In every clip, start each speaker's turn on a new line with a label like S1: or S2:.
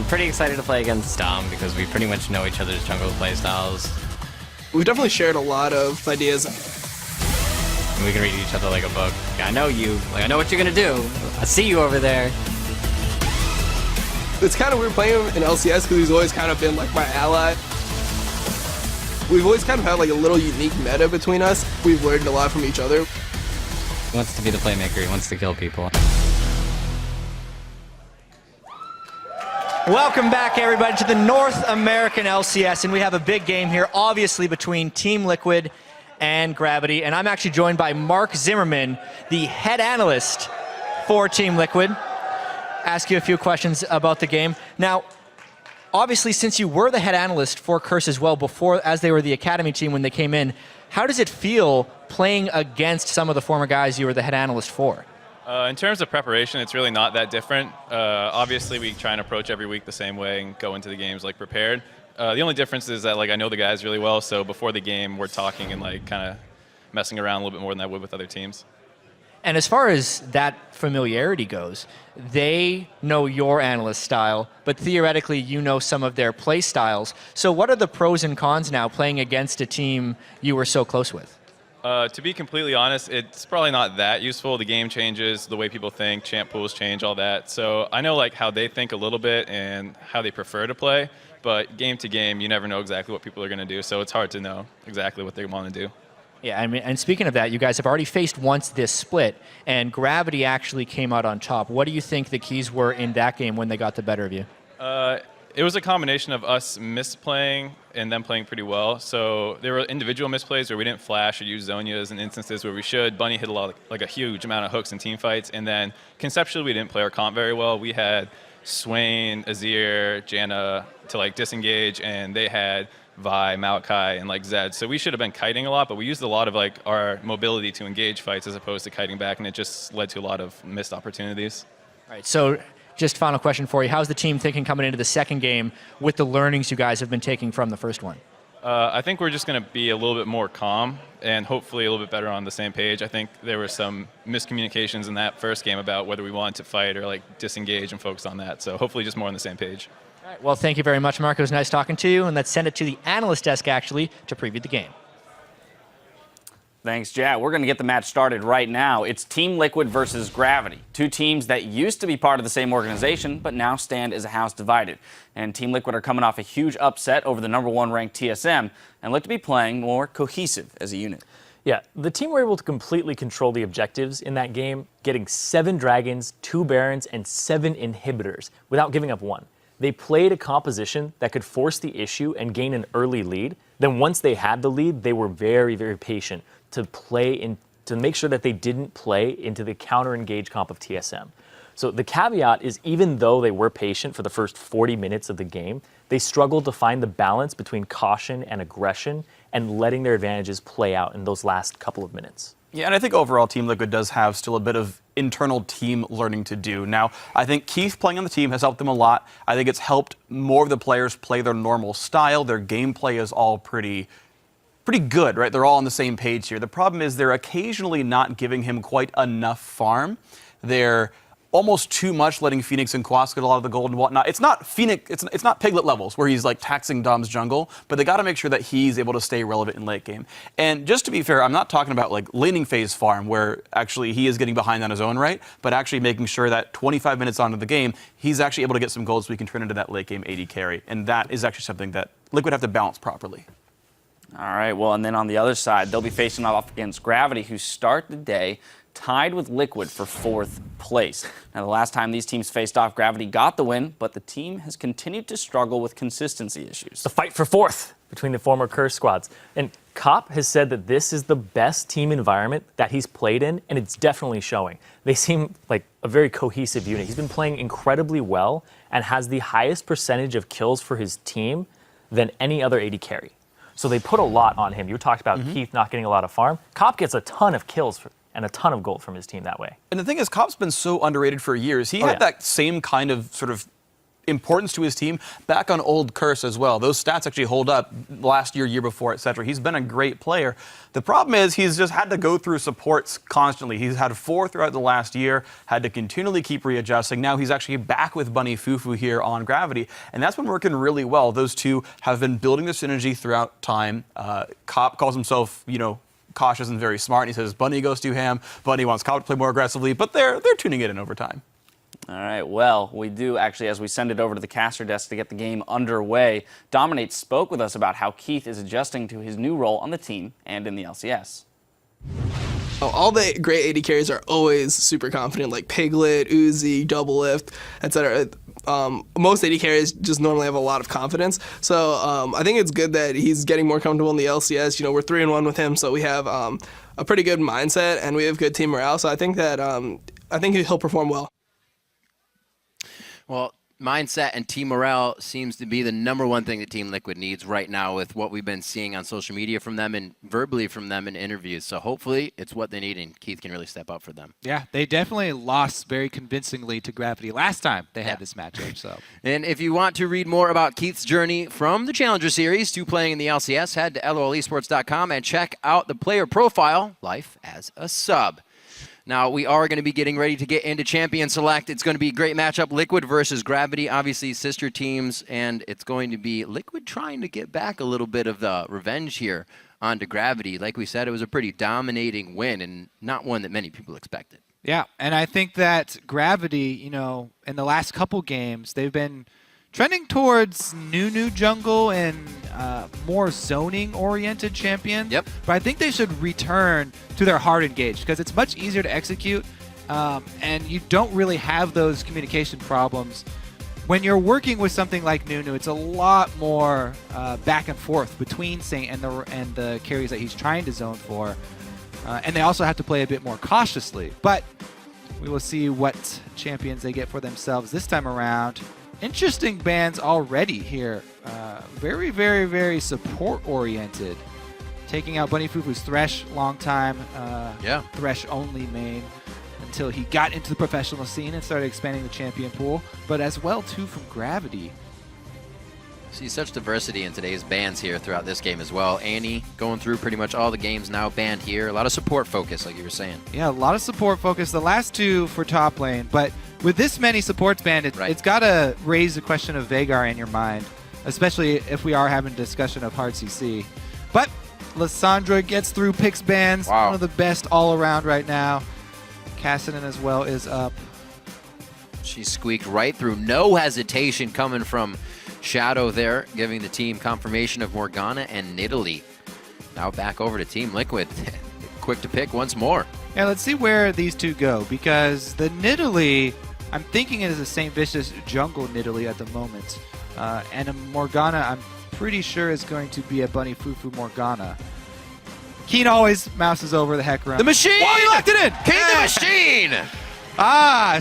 S1: pretty excited to play against Dom because we pretty much know each other's jungle playstyles.
S2: We've definitely shared a lot of ideas.
S1: And we can read each other like a book. I know you. Like, I know what you're going to do. I see you over there.
S2: It's kind of weird playing him in LCS because he's always kind of been like my ally. We've always kind of had like a little unique meta between us. We've learned a lot from each other.
S1: He wants to be the playmaker. He wants to kill people.
S3: Welcome back, everybody, to the North American LCS, and we have a big game here, obviously, between Team Liquid and Gravity, and I'm actually joined by Mark Zimmerman, the head analyst for Team Liquid. Ask you a few questions about the game. Now, obviously, since you were the head analyst for Curse as well before, as they were the academy team when they came in, how does it feel playing against some of the former guys you were the head analyst for?
S4: In terms of preparation, it's really not that different. Obviously, we try and approach every week the same way and go into the games like prepared. The only difference is that I know the guys really well, so before the game, we're talking and kind of messing around a little bit more than I would with other teams.
S3: And as far as that familiarity goes, they know your analyst style, but theoretically you know some of their play styles. So what are the pros and cons now playing against a team you were so close with?
S4: To be completely honest, it's probably not that useful. The game changes, the way people think, champ pools change, all that. So I know how they think a little bit and how they prefer to play, but game to game, you never know exactly what people are going to do. So it's hard to know exactly what they want to do.
S3: Yeah, I mean, and speaking of that, you guys have already faced once this split, and Gravity actually came out on top. What do you think the keys were in that game when they got the better of you?
S4: It was a combination of us misplaying and them playing pretty well. So there were individual misplays where we didn't flash or use Zonias in instances where we should. Bunny hit a huge amount of hooks in team fights. And then conceptually, we didn't play our comp very well. We had Swain, Azir, Janna to disengage, and they had Vi, Maokai, and Zed. So we should have been kiting a lot, but we used a lot of our mobility to engage fights as opposed to kiting back, and it just led to a lot of missed opportunities.
S3: All right, so just final question for you. How's the team thinking coming into the second game with the learnings you guys have been taking from the first one?
S4: I think we're just going to be a little bit more calm and hopefully a little bit better on the same page. I think there were some miscommunications in that first game about whether we wanted to fight or disengage and focus on that. So hopefully just more on the same page.
S3: All right, well, thank you very much, Mark. It was nice talking to you, and let's send it to the analyst desk, actually, to preview the game.
S5: Thanks, Jack. We're going to get the match started right now. It's Team Liquid versus Gravity, two teams that used to be part of the same organization, but now stand as a house divided. And Team Liquid are coming off a huge upset over the #1 ranked TSM and look to be playing more cohesive as a unit.
S6: Yeah, the team were able to completely control the objectives in that game, getting 7 Dragons, 2 Barons, and 7 Inhibitors without giving up one. They played a composition that could force the issue and gain an early lead. Then once they had the lead, they were very, very patient to make sure that they didn't play into the counter-engage comp of TSM. So the caveat is even though they were patient for the first 40 minutes of the game, they struggled to find the balance between caution and aggression and letting their advantages play out in those last couple of minutes.
S7: Yeah, and I think overall Team Liquid does have still a bit of internal team learning to do. Now, I think Keith playing on the team has helped them a lot. I think it's helped more of the players play their normal style. Their gameplay is all pretty good, right? They're all on the same page here. The problem is they're occasionally not giving him quite enough farm. They're almost too much letting Phoenix and Quas get a lot of the gold and whatnot. It's not Phoenix, it's not Piglet levels where he's taxing Dom's jungle, but they got to make sure that he's able to stay relevant in late game. And just to be fair, I'm not talking about laning phase farm where actually he is getting behind on his own right, but actually making sure that 25 minutes onto the game, he's actually able to get some gold so he can turn into that late game AD carry. And that is actually something that Liquid have to balance properly.
S5: All right, well, and then on the other side, they'll be facing off against Gravity, who start the day tied with Liquid for 4th place. Now, the last time these teams faced off, Gravity got the win, but the team has continued to struggle with consistency issues.
S6: The fight for 4th between the former Curse squads. And Kopp has said that this is the best team environment that he's played in, and it's definitely showing. They seem like a very cohesive unit. He's been playing incredibly well and has the highest percentage of kills for his team than any other AD carry. So they put a lot on him. You talked about Keith not getting a lot of farm. Kopp gets a ton of kills and a ton of gold from his team that way.
S7: And the thing is, Kopp's been so underrated for years. He had that same kind of importance to his team back on Old Curse as well. Those stats actually hold up last year, year before, etc. He's been a great player. The problem is he's just had to go through supports constantly. He's had 4 throughout the last year, had to continually keep readjusting. Now he's actually back with Bunny Fufu here on Gravity, and that's been working really well. Those two have been building the synergy throughout time. Cop calls himself, cautious and very smart, and he says Bunny goes to ham. Bunny wants Cop to play more aggressively, but they're tuning it in over time.
S5: All right, well, we do actually, as we send it over to the caster desk to get the game underway, Dominate spoke with us about how Keith is adjusting to his new role on the team and in the LCS.
S2: All the great AD carries are always super confident, like Piglet, Uzi, Double Lift, etc. Most AD carries just normally have a lot of confidence. So I think it's good that he's getting more comfortable in the LCS. We're 3-1 with him, so we have a pretty good mindset and we have good team morale. So I think that he'll perform well.
S8: Well, mindset and team morale seems to be the #1 thing that Team Liquid needs right now with what we've been seeing on social media from them and verbally from them in interviews. So hopefully it's what they need and Keith can really step up for them.
S9: Yeah, they definitely lost very convincingly to Gravity last time they had this matchup. So.
S8: And if you want to read more about Keith's journey from the Challenger Series to playing in the LCS, head to lolesports.com and check out the player profile, Life as a Sub. Now, we are going to be getting ready to get into Champion Select. It's going to be a great matchup, Liquid versus Gravity, obviously sister teams, and it's going to be Liquid trying to get back a little bit of the revenge here onto Gravity. Like we said, it was a pretty dominating win and not one that many people expected.
S9: Yeah, and I think that Gravity, in the last couple games, they've been trending towards new jungle and more zoning-oriented champions.
S8: Yep.
S9: But I think they should return to their hard engage because it's much easier to execute, and you don't really have those communication problems. When you're working with something like Nunu, it's a lot more back and forth between Saint and the carries that he's trying to zone for. And they also have to play a bit more cautiously. But we will see what champions they get for themselves this time around. Interesting bans already here. Very, very, very support-oriented. Taking out Bunny Fufu's Thresh, long time Thresh-only main until he got into the professional scene and started expanding the champion pool. But as well, too, from Gravity.
S8: See such diversity in today's bans here throughout this game as well. Annie going through pretty much all the games now banned here. A lot of support focus, like you were saying.
S9: Yeah, a lot of support focus. The last two for top lane, but with this many supports banned, it's got to raise the question of Veigar in your mind, especially if we are having a discussion of hard CC. But Lissandra gets through picks bans.
S8: Wow.
S9: One of the best all around right now. Cassidy as well is up.
S8: She squeaked right through. No hesitation coming from Shadow there, giving the team confirmation of Morgana and Nidalee. Now back over to Team Liquid. Quick to pick once more.
S9: Yeah, let's see where these two go, because the Nidalee, I'm thinking it is a St. Vicious jungle Nidalee at the moment. And a Morgana, I'm pretty sure is going to be a Bunny Fufu Morgana. Keen always mouses over the Hecarim.
S8: The machine!
S9: Oh, he locked it in!
S8: King the machine!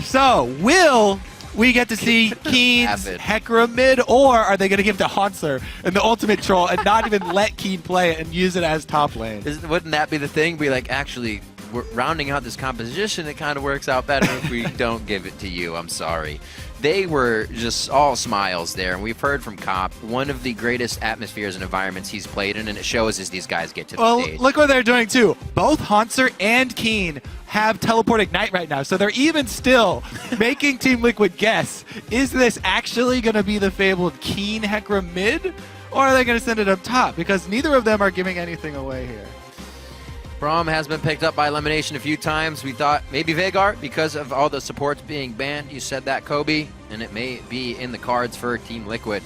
S9: So will we get to see Keen's Hecarim mid, or are they going to give it to Haunter in the ultimate troll and not even let Keen play it and use it as top lane?
S8: Wouldn't that be the thing? Be like, actually, we're rounding out this composition. It kind of works out better if we don't give it to you. I'm sorry. They were just all smiles there, and we've heard from Cop, one of the greatest atmospheres and environments he's played in, and it shows as these guys get to the stage.
S9: Look what they're doing too. Both Haunter and Keen have teleport ignite right now, so they're even still making Team Liquid guess, is this actually going to be the fabled Keen Hecarim mid, or are they going to send it up top? Because neither of them are giving anything away here.
S8: Braum has been picked up by elimination a few times. We thought maybe Veigar because of all the supports being banned. You said that, Kobe, and it may be in the cards for Team Liquid.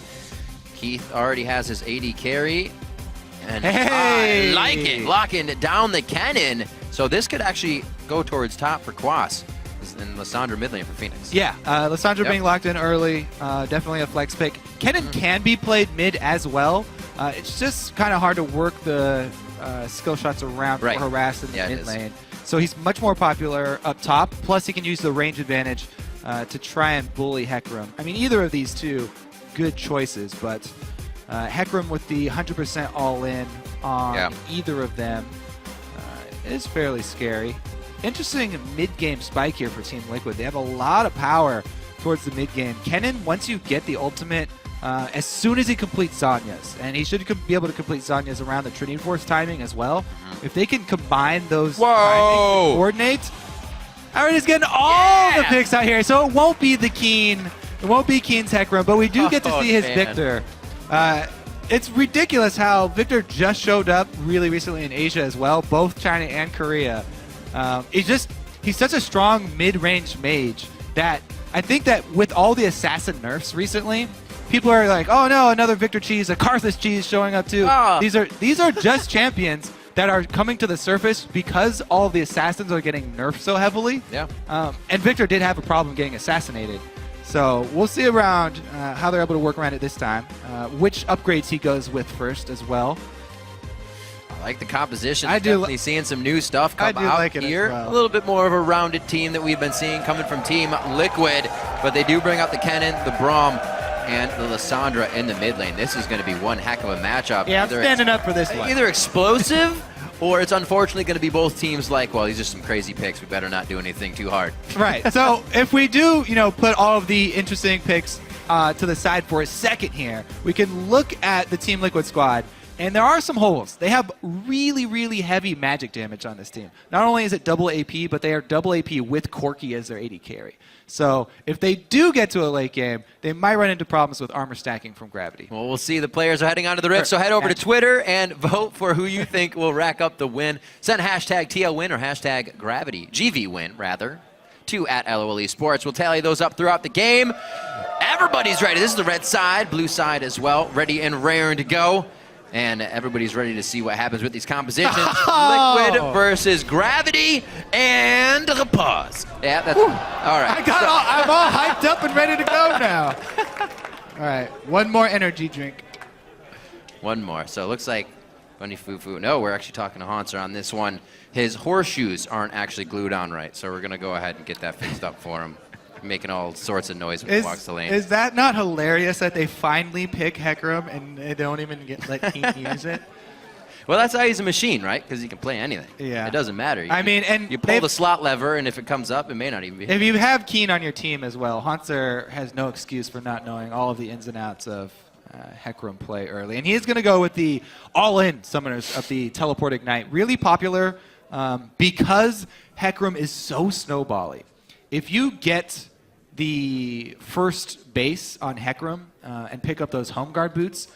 S8: Keith already has his AD carry, and I like it. Locking down the cannon. So this could actually go towards top for Quas and Lissandra mid lane for Phoenix.
S9: Yeah, Lissandra being locked in early, definitely a flex pick. Kennen can be played mid as well. It's just kind of hard to work the skill shots around or harass in the mid lane. So he's much more popular up top. Plus, he can use the range advantage to try and bully Hecarim. I mean, either of these two, good choices. But Hecarim with the 100% all-in on either of them is fairly scary. Interesting mid-game spike here for Team Liquid. They have a lot of power towards the mid game. Kennen, once you get the ultimate, as soon as he completes Zanya's, and he should be able to complete Zanya's around the Trinity Force timing as well. If they can combine those timing coordinates, Aaron's getting all the picks out here, so it won't be the Keen. It won't be Keen's Hecarim, but we do get to see his Victor. It's ridiculous how Victor just showed up really recently in Asia as well, both China and Korea. He's such a strong mid-range mage that I think that with all the assassin nerfs recently, people are like, oh no, another Victor cheese, a Karthus cheese showing up too. These are just champions that are coming to the surface because all of the assassins are getting nerfed so heavily.
S8: Yeah.
S9: And Victor did have a problem getting assassinated. So we'll see around how they're able to work around it this time, which upgrades he goes with first as well.
S8: I like the composition.
S9: I do
S8: Definitely seeing some new stuff come out
S9: like it
S8: here.
S9: as well.
S8: A little bit more of a rounded team that we've been seeing coming from Team Liquid, but they do bring out the Kennen, the Braum, and the Lissandra in the mid lane. This is going to be one heck of a matchup.
S9: Yeah, I'm standing up for this one.
S8: Either explosive, or it's unfortunately going to be both teams like, well, these are some crazy picks. We better not do anything too hard.
S9: Right. So if we do, put all of the interesting picks to the side for a second here, we can look at the Team Liquid squad. And there are some holes. They have really, really heavy magic damage on this team. Not only is it double AP, but they are double AP with Corki as their AD carry. So if they do get to a late game, they might run into problems with armor stacking from Gravity.
S8: Well, we'll see. The players are heading onto the Rift, so head over to Twitter and vote for who you think will rack up the win. Send hashtag TLWin or hashtag Gravity, GVWin rather, to @LOL Esports. We'll tally those up throughout the game. Everybody's ready. This is the red side, blue side as well, ready and raring to go. And everybody's ready to see what happens with these compositions. Liquid versus Gravity and a pause. Yeah, that's all right.
S9: I'm all hyped up and ready to go now. All right, one more energy drink.
S8: One more. So it looks like Bunny Fufu. No, we're actually talking to Hanser on this one. His horseshoes aren't actually glued on right, so we're going to go ahead and get that fixed up for him. Making all sorts of noise when he walks the lane.
S9: Is that not hilarious that they finally pick Hecarim and they don't even let Keen use it?
S8: Well, that's how he's a machine, right? Because he can play anything.
S9: Yeah.
S8: It doesn't matter. You pull the slot lever, and if it comes up, it may not even be.
S9: If you have Keen on your team as well, Hanser has no excuse for not knowing all of the ins and outs of Hecarim play early. And he is going to go with the all-in summoners of the Teleport Ignite. Really popular because Hecarim is so snowbally. If you get the first base on Hecarim and pick up those home guard boots,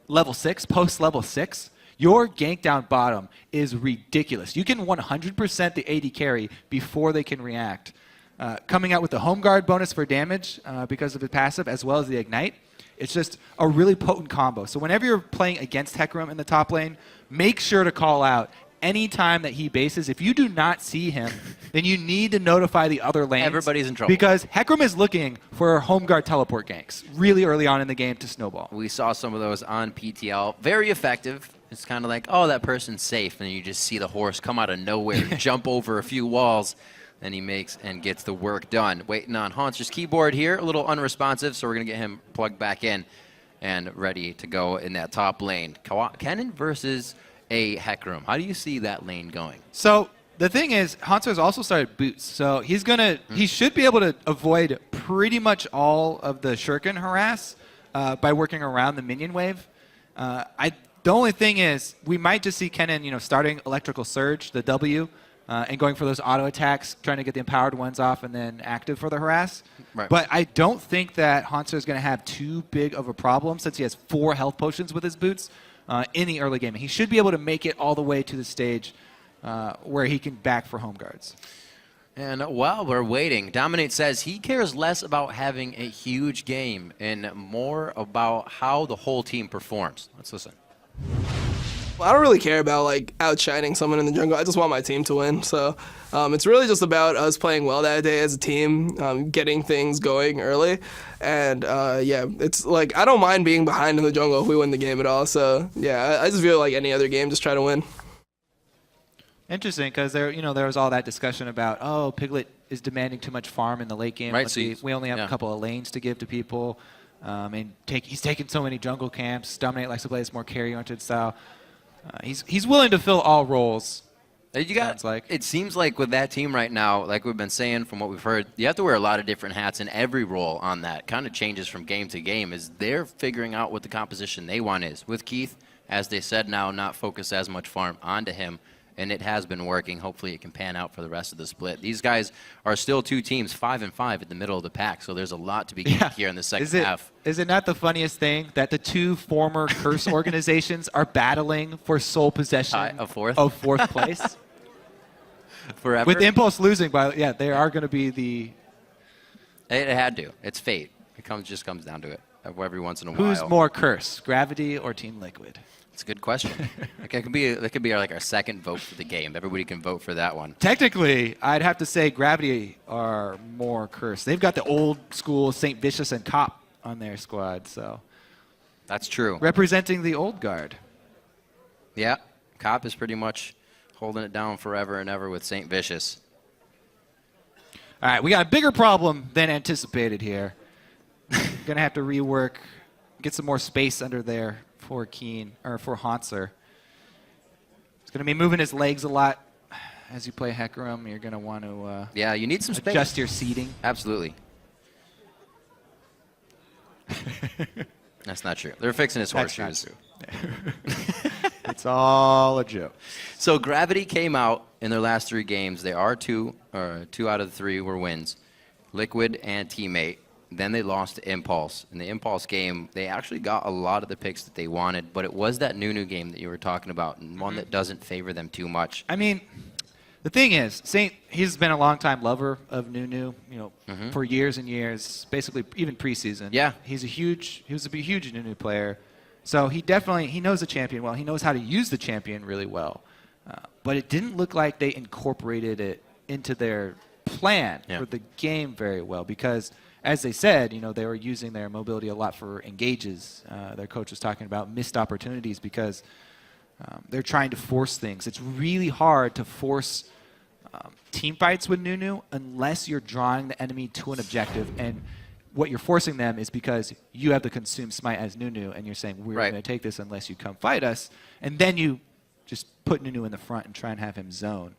S9: level 6, post level 6, your gank down bottom is ridiculous. You can 100% the AD carry before they can react. Coming out with the home guard bonus for damage because of the passive as well as the ignite, it's just a really potent combo. So whenever you're playing against Hecarim in the top lane, make sure to call out any time that he bases. If you do not see him, then you need to notify the other lanes.
S8: Everybody's in trouble.
S9: Because Hecarim is looking for home guard teleport ganks really early on in the game to snowball.
S8: We saw some of those on PTL. Very effective. It's kind of like, oh, that person's safe. And then you just see the horse come out of nowhere, jump over a few walls, and he makes and gets the work done. Waiting on Hanser's keyboard here. A little unresponsive, so we're going to get him plugged back in and ready to go in that top lane. Kennen versus a Hecarim. How do you see that lane going?
S9: So the thing is, Hanser's also started boots, so he should be able to avoid pretty much all of the Shuriken harass by working around the minion wave. The only thing is, we might just see Kennen, starting Electrical Surge, the W, and going for those auto attacks, trying to get the empowered ones off, and then active for the harass.
S8: Right.
S9: But I don't think that Hanser is going to have too big of a problem since he has 4 health potions with his boots. In the early game. He should be able to make it all the way to the stage where he can back for home guards.
S8: And while we're waiting, Dominate says he cares less about having a huge game and more about how the whole team performs. Let's listen.
S2: I don't really care about outshining someone in the jungle. I just want my team to win. So it's really just about us playing well that day as a team, getting things going early. And it's I don't mind being behind in the jungle if we win the game at all. So yeah, I just feel like any other game, just try to win.
S9: Interesting, because there was all that discussion about, Piglet is demanding too much farm in the late game.
S8: Right,
S9: we only have a couple of lanes to give to people. He's taken so many jungle camps. Dominate likes to play this more carry-oriented style. He's willing to fill all roles
S8: Sounds like. It seems like with that team right now, like we've been saying from what we've heard, you have to wear a lot of different hats in every role on that. Kind of changes from game to game as they're figuring out what the composition they want is. With Keith, as they said now, not focus as much farm onto him, and it has been working. Hopefully it can pan out for the rest of the split. These guys are still two teams, 5-5 at the middle of the pack, so there's a lot to be gained here in the second half.
S9: Is it not the funniest thing that the two former Curse organizations are battling for sole possession
S8: of fourth
S9: place?
S8: Forever?
S9: With Impulse losing, they are going to be the...
S8: It had to. It's fate. It just comes down to it every once in a while.
S9: Who's more Curse, Gravity or Team Liquid?
S8: It's a good question. That could be like our second vote for the game. Everybody can vote for that one.
S9: Technically, I'd have to say Gravity are more Cursed. They've got the old school St. Vicious and Cop on their squad, so...
S8: That's true.
S9: Representing the old guard.
S8: Yeah, Cop is pretty much holding it down forever and ever with St. Vicious.
S9: All right, we got a bigger problem than anticipated here. Gonna have to rework, get some more space under there for for Hauntzer. He's gonna be moving his legs a lot as you play Hecarim. You're gonna want to
S8: you need some space.
S9: Adjust your seating.
S8: Absolutely. That's not true. They're fixing his horseshoes.
S9: It's all a joke.
S8: So Gravity came out in their last 3 games. They are 2 out of the 3 were wins. Liquid and Teammate. Then they lost to Impulse. In the Impulse game, they actually got a lot of the picks that they wanted, but it was that Nunu game that you were talking about, and one that doesn't favor them too much.
S9: I mean, the thing is, he's been a long-time lover of Nunu, for years and years, basically even preseason.
S8: Yeah.
S9: He was a huge Nunu player. So he knows the champion well. He knows how to use the champion really well. But it didn't look like they incorporated it into their plan for the game very well because, as they said, they were using their mobility a lot for engages. Their coach was talking about missed opportunities because they're trying to force things. It's really hard to force team fights with Nunu unless you're drawing the enemy to an objective, and what you're forcing them is because you have the consume smite as Nunu, and you're saying, we're going to take this unless you come fight us, and then you just put Nunu in the front and try and have him zone.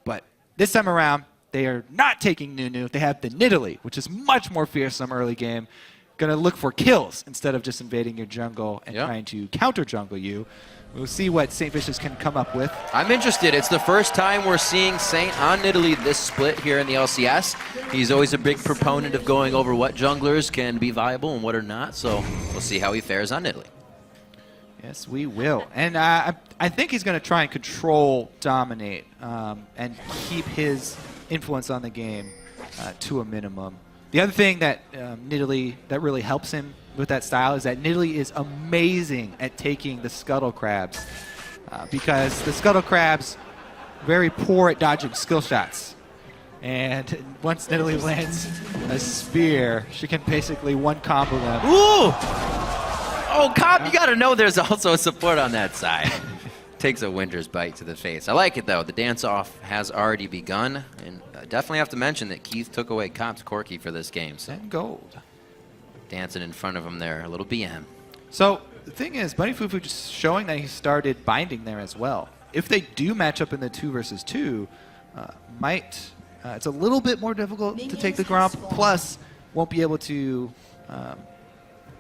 S9: But this time around, they are not taking Nunu. They have the Nidalee, which is much more fearsome early game. Going to look for kills instead of just invading your jungle and trying to counter jungle you. We'll see what St. Vicious can come up with.
S8: I'm interested. It's the first time we're seeing Saint on Nidalee this split here in the LCS. He's always a big proponent of going over what junglers can be viable and what are not, so we'll see how he fares on Nidalee.
S9: Yes, we will. And I think he's going to try and control, dominate, and keep his influence on the game to a minimum. The other thing that Nidalee that really helps him with that style is that Nidalee is amazing at taking the scuttle crabs because the scuttle crabs very poor at dodging skill shots. And once Nidalee lands a spear, she can basically one combo them.
S8: Ooh! Oh, Cop, you got to know there's also a support on that side. Takes a winter's bite to the face. I like it, though. The dance-off has already begun, and I definitely have to mention that Keith took away Cop's Corki for this game. So.
S9: And gold.
S8: Dancing in front of him there, a little BM.
S9: So the thing is, Bunny Fufu just showing that he started binding there as well. If they do match up in the 2 versus 2, it's a little bit more difficult to take the Gromp, plus won't be able to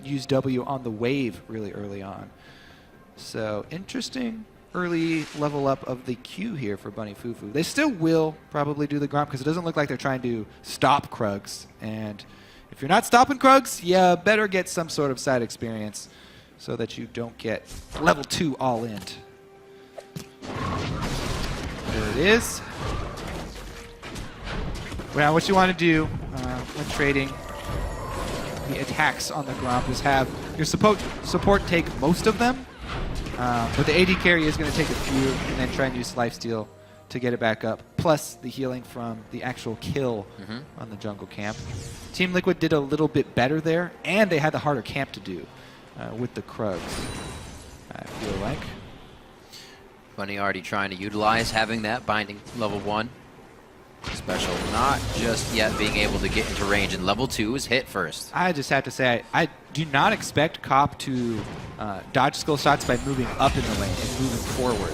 S9: use W on the wave really early on. So interesting early level up of the Q here for Bunny Fufu. They still will probably do the Gromp because it doesn't look like they're trying to stop Krugs. And if you're not stopping Krugs, you better get some sort of side experience so that you don't get level 2 all in. There it is. Now what you want to do when trading the attacks on the Gromp is have your support take most of them, but the AD carry is going to take a few and then try and use lifesteal to get it back up, plus the healing from the actual kill on the jungle camp. Team Liquid did a little bit better there, and they had the harder camp to do with the Krugs, I feel like.
S8: Bunny already trying to utilize having that binding level 1. Special not just yet being able to get into range, and level 2 is hit first.
S9: I just have to say, I do not expect Cop to dodge skill shots by moving up in the lane and moving forward.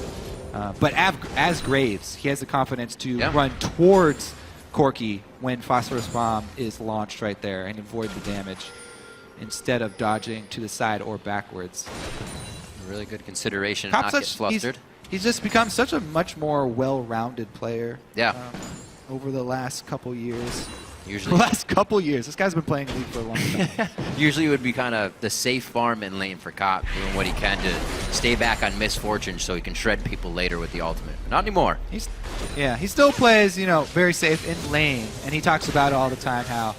S9: But as Graves, he has the confidence to run towards Corki when Phosphorus Bomb is launched right there and avoid the damage instead of dodging to the side or backwards.
S8: Really good consideration not get flustered.
S9: He's just become such a much more well-rounded player.
S8: Yeah.
S9: Over the last couple years.
S8: Usually.
S9: The last couple years. This guy's been playing League for a long time.
S8: Usually it would be kind of the safe farm in lane for Cop, doing what he can to stay back on Misfortune so he can shred people later with the ultimate. But not anymore.
S9: He still plays, very safe in lane, and he talks about it all the time how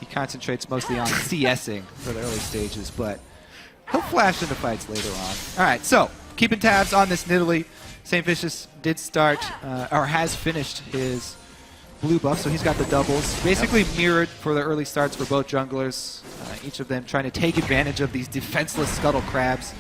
S9: he concentrates mostly on CSing for the early stages, but he'll flash into fights later on. All right, so keeping tabs on this Nidalee. St. Vicious did start, or has finished his blue buff, so he's got the doubles. Basically mirrored for the early starts for both junglers, each of them trying to take advantage of these defenseless Scuttle Crabs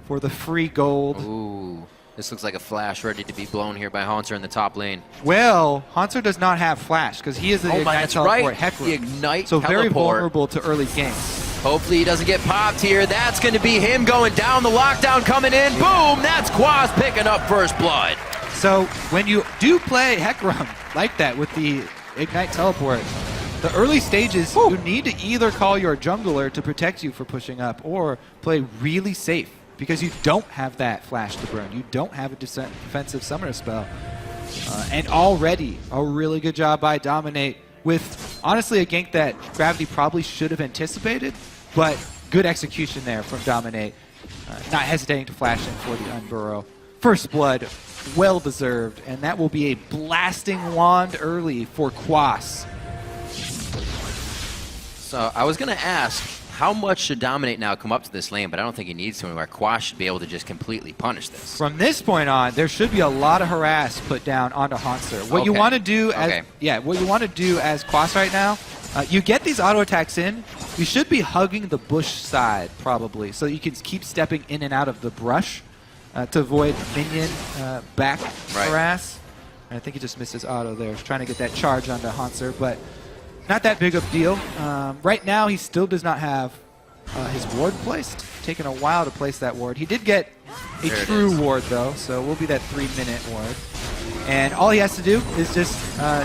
S9: for the free gold.
S8: Ooh, this looks like a flash ready to be blown here by Haunter in the top lane.
S9: Well, Haunter does not have flash because he is the Ignite Teleport Hecarim.
S8: The Ignite
S9: so
S8: Teleport.
S9: Very vulnerable to early games.
S8: Hopefully he doesn't get popped here. That's going to be him going down. The lockdown coming in. Boom! That's Quas picking up first blood.
S9: So when you do play Hecarim like that with the Ignite Teleport, the early stages, you need to either call your jungler to protect you for pushing up or play really safe because you don't have that flash to burn. You don't have a defensive summoner spell. And already a really good job by Dominate with, honestly, a gank that Gravity probably should have anticipated, but good execution there from Dominate. Not hesitating to flash in for the Unburrow. First blood, well deserved, and that will be a blasting wand early for Quas.
S8: So I was going to ask, how much should Dominate now come up to this lane, but I don't think he needs to anywhere. Quas should be able to just completely punish this.
S9: From this point on, there should be a lot of harass put down onto Haunter. What you want to do as what you want to do as Quas right now, you get these auto attacks in. You should be hugging the bush side probably, so you can keep stepping in and out of the brush to avoid minion back harass. And I think he just missed his auto there. He's trying to get that charge onto Haunter, but not that big of a deal. Right now, he still does not have his ward placed. Taking a while to place that ward. He did get a true ward, though, so it will be that 3-minute ward. And all he has to do is just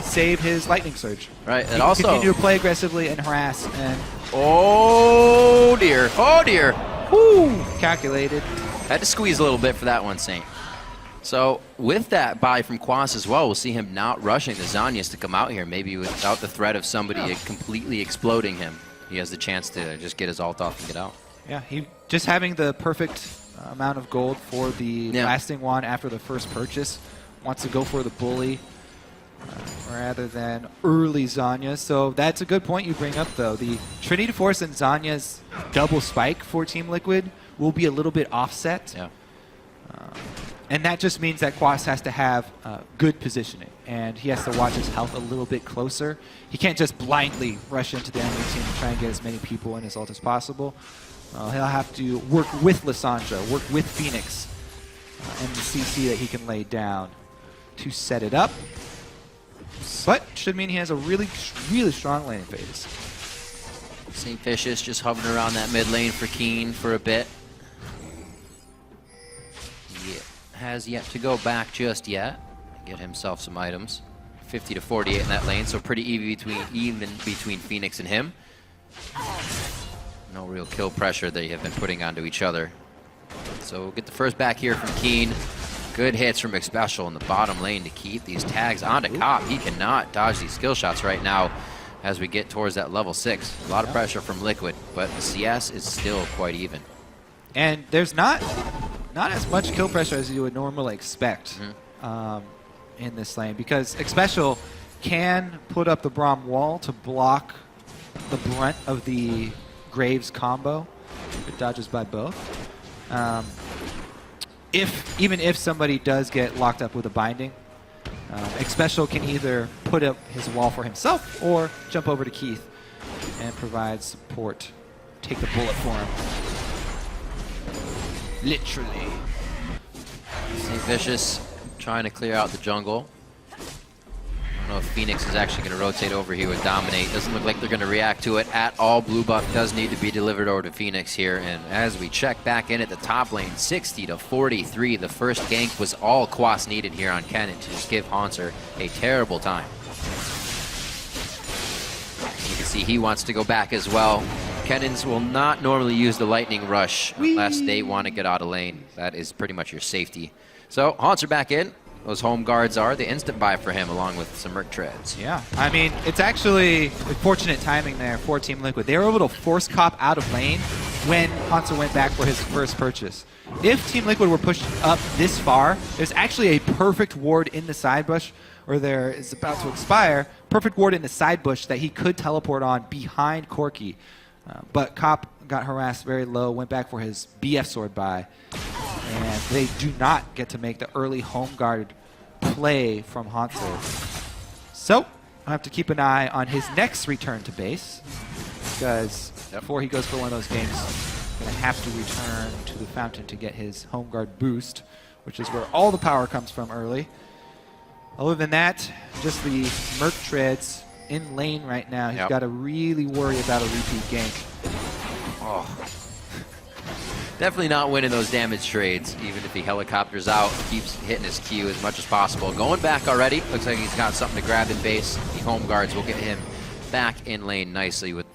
S9: save his Lightning Surge.
S8: Right, and
S9: he
S8: also
S9: continue to play aggressively and harass. And
S8: oh dear, oh dear.
S9: Whoo! Calculated.
S8: Had to squeeze a little bit for that one, Saint. So with that buy from Quas as well, we'll see him not rushing the Zanyas to come out here, maybe without the threat of somebody completely exploding him. He has the chance to just get his ult off and get out.
S9: Yeah, he just having the perfect amount of gold for the lasting wand after the first purchase. Wants to go for the bully rather than early Zanya. So that's a good point you bring up, though. The Trinity Force and Zanya's double spike for Team Liquid will be a little bit offset.
S8: Yeah.
S9: And that just means that Quas has to have good positioning, and he has to watch his health a little bit closer. He can't just blindly rush into the enemy team and try and get as many people in his ult as possible. He'll have to work with Lissandra, work with Phoenix, and the CC that he can lay down to set it up. But should mean he has a really, really strong laning phase.
S8: St. Vicious just hovering around that mid lane for Keen for a bit. Has yet to go back just yet. Get himself some items. 50 to 48 in that lane, so pretty even between Phoenix and him. No real kill pressure they have been putting onto each other. So we'll get the first back here from Keen. Good hits from McSpecial in the bottom lane to keep these tags onto Cop. He cannot dodge these skill shots right now as we get towards that level 6. A lot of pressure from Liquid, but the CS is still quite even.
S9: And there's not as much kill pressure as you would normally expect in this lane, because McSpecial can put up the Braum wall to block the brunt of the Graves combo. It dodges by both. Even if somebody does get locked up with a binding, McSpecial can either put up his wall for himself or jump over to Keith and provide support. Take the bullet for him. Literally.
S8: St. Vicious trying to clear out the jungle. know if Phoenix is actually going to rotate over here with Dominate. Doesn't look like they're going to react to it at all. Blue buff does need to be delivered over to Phoenix here. And as we check back in at the top lane, 60-43. The first gank was all Quas needed here on Kennen to just give Haunter a terrible time. You can see he wants to go back as well. Kennens will not normally use the Lightning Rush unless they want to get out of lane. That is pretty much your safety. So Haunter back in. Those home guards are the instant buy for him, along with some Merc Treads.
S9: Yeah, I mean, it's actually fortunate timing there for Team Liquid. They were able to force Cop out of lane when Haunter went back for his first purchase. If Team Liquid were pushed up this far, there's actually a perfect ward in the side bush, or there is about to expire, perfect ward in the side bush that he could teleport on behind Corki. But Cop got harassed very low, went back for his BF sword buy, and they do not get to make the early home guard play from Haunter. So I have to keep an eye on his next return to base, because before he goes for one of those games, he's going to have to return to the fountain to get his home guard boost, which is where all the power comes from early. Other than that, just the Merc Treads in lane right now. He's got to really worry about a repeat gank.
S8: Oh. Definitely not winning those damage trades, even if he helicopters out, keeps hitting his Q as much as possible. Going back already. Looks like he's got something to grab in base. The home guards will get him back in lane nicely with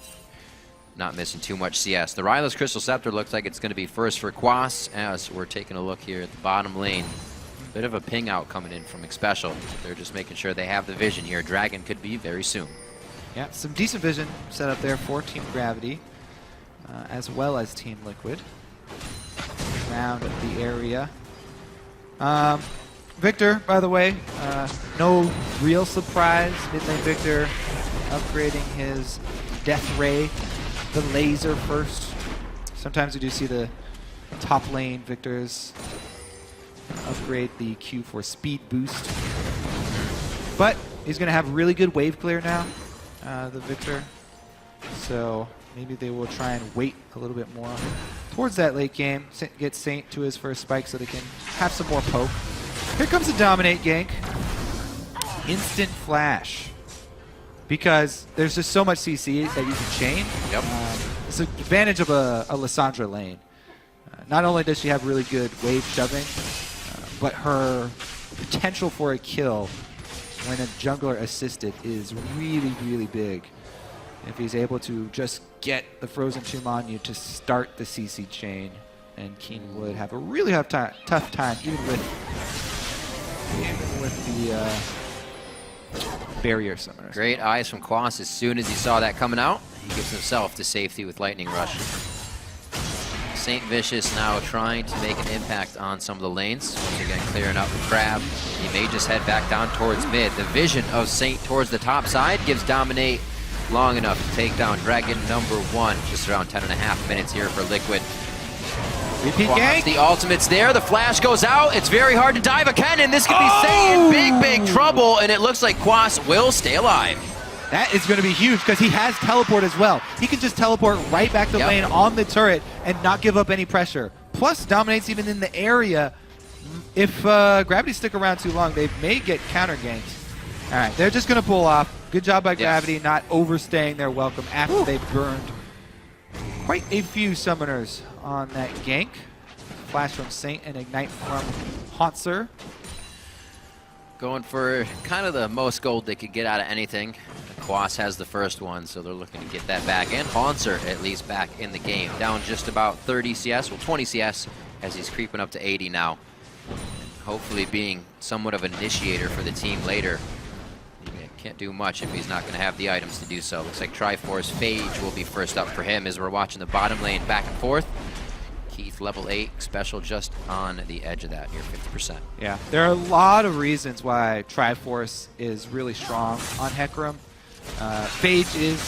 S8: not missing too much CS. The Rylus Crystal Scepter looks like it's going to be first for Quas, as we're taking a look here at the bottom lane. Bit of a ping out coming in from Xpecial. They're just making sure they have the vision here. Dragon could be very soon. Yeah,
S9: some decent vision set up there for Team Gravity, as well as Team Liquid. Around the area. Victor, by the way, no real surprise. Mid lane Victor upgrading his Death Ray, the laser first. Sometimes we do see the top lane Victors upgrade the Q for speed boost. But he's going to have really good wave clear now, the Victor. So maybe they will try and wait a little bit more towards that late game, get Saint to his first spike so they can have some more poke. Here comes the Dominate gank. Instant flash. Because there's just so much CC that you can chain.
S8: Yep.
S9: It's an advantage of a Lissandra lane. Not only does she have really good wave shoving, but her potential for a kill when a jungler assisted is really, really big. If he's able to just get the Frozen Tomb on you to start the CC chain, and Keen would have a really tough time, even with the barrier summoners.
S8: Great eyes from Quas as soon as he saw that coming out. He gives himself to safety with Lightning Rush. Saint Vicious now trying to make an impact on some of the lanes. Once again, clearing out the Crab. He may just head back down towards mid. The vision of Saint towards the top side gives Dominate long enough to take down Dragon number 1. Just around 10.5 minutes here for Liquid.
S9: Repeat gank.
S8: The ultimate's there. The flash goes out. It's very hard to dive again, and this could be Saint in big trouble, and it looks like Quas will stay alive.
S9: That is going to be huge because he has teleport as well. He can just teleport right back to lane on the turret and not give up any pressure. Plus, Dominate's even in the area. If Gravity stick around too long, they may get counter ganked. All right, they're just going to pull off. Good job by Gravity not overstaying their welcome after they've burned quite a few summoners on that gank. Flash from Saint and Ignite from Haunter.
S8: Going for kind of the most gold they could get out of anything. Quas has the first one, so they're looking to get that back. And Haunter at least back in the game. Down just about 30 CS, well 20 CS, as he's creeping up to 80 now. And hopefully being somewhat of an initiator for the team later. Can't do much if he's not going to have the items to do so. Looks like Triforce Phage will be first up for him as we're watching the bottom lane back and forth. Keith, level 8, Xpecial just on the edge of that, near 50%.
S9: Yeah, there are a lot of reasons why Triforce is really strong on Hecarim. Phage is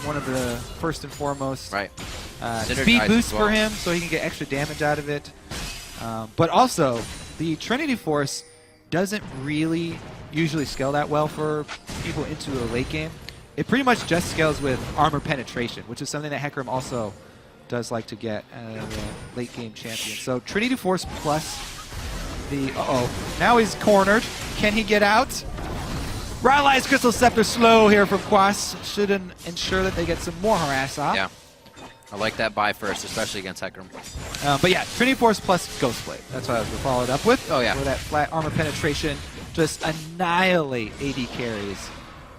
S9: one of the first and foremost.
S8: Right.
S9: Speed boost for him, so he can get extra damage out of it. But also, the Trinity Force doesn't really usually scale that well for people into a late game. It pretty much just scales with armor penetration, which is something that Hecarim also does like to get as a late game champion. So Trinity Force plus the now he's cornered. Can he get out? Rylai's Crystal Scepter slow here from Quas. Should ensure that they get some more harass off.
S8: Yeah. I like that buy first, especially against Hecarim.
S9: But yeah, Trinity Force plus Ghost Blade. That's what I was going to follow it up with.
S8: Oh, yeah.
S9: For that flat armor penetration, just annihilate AD carries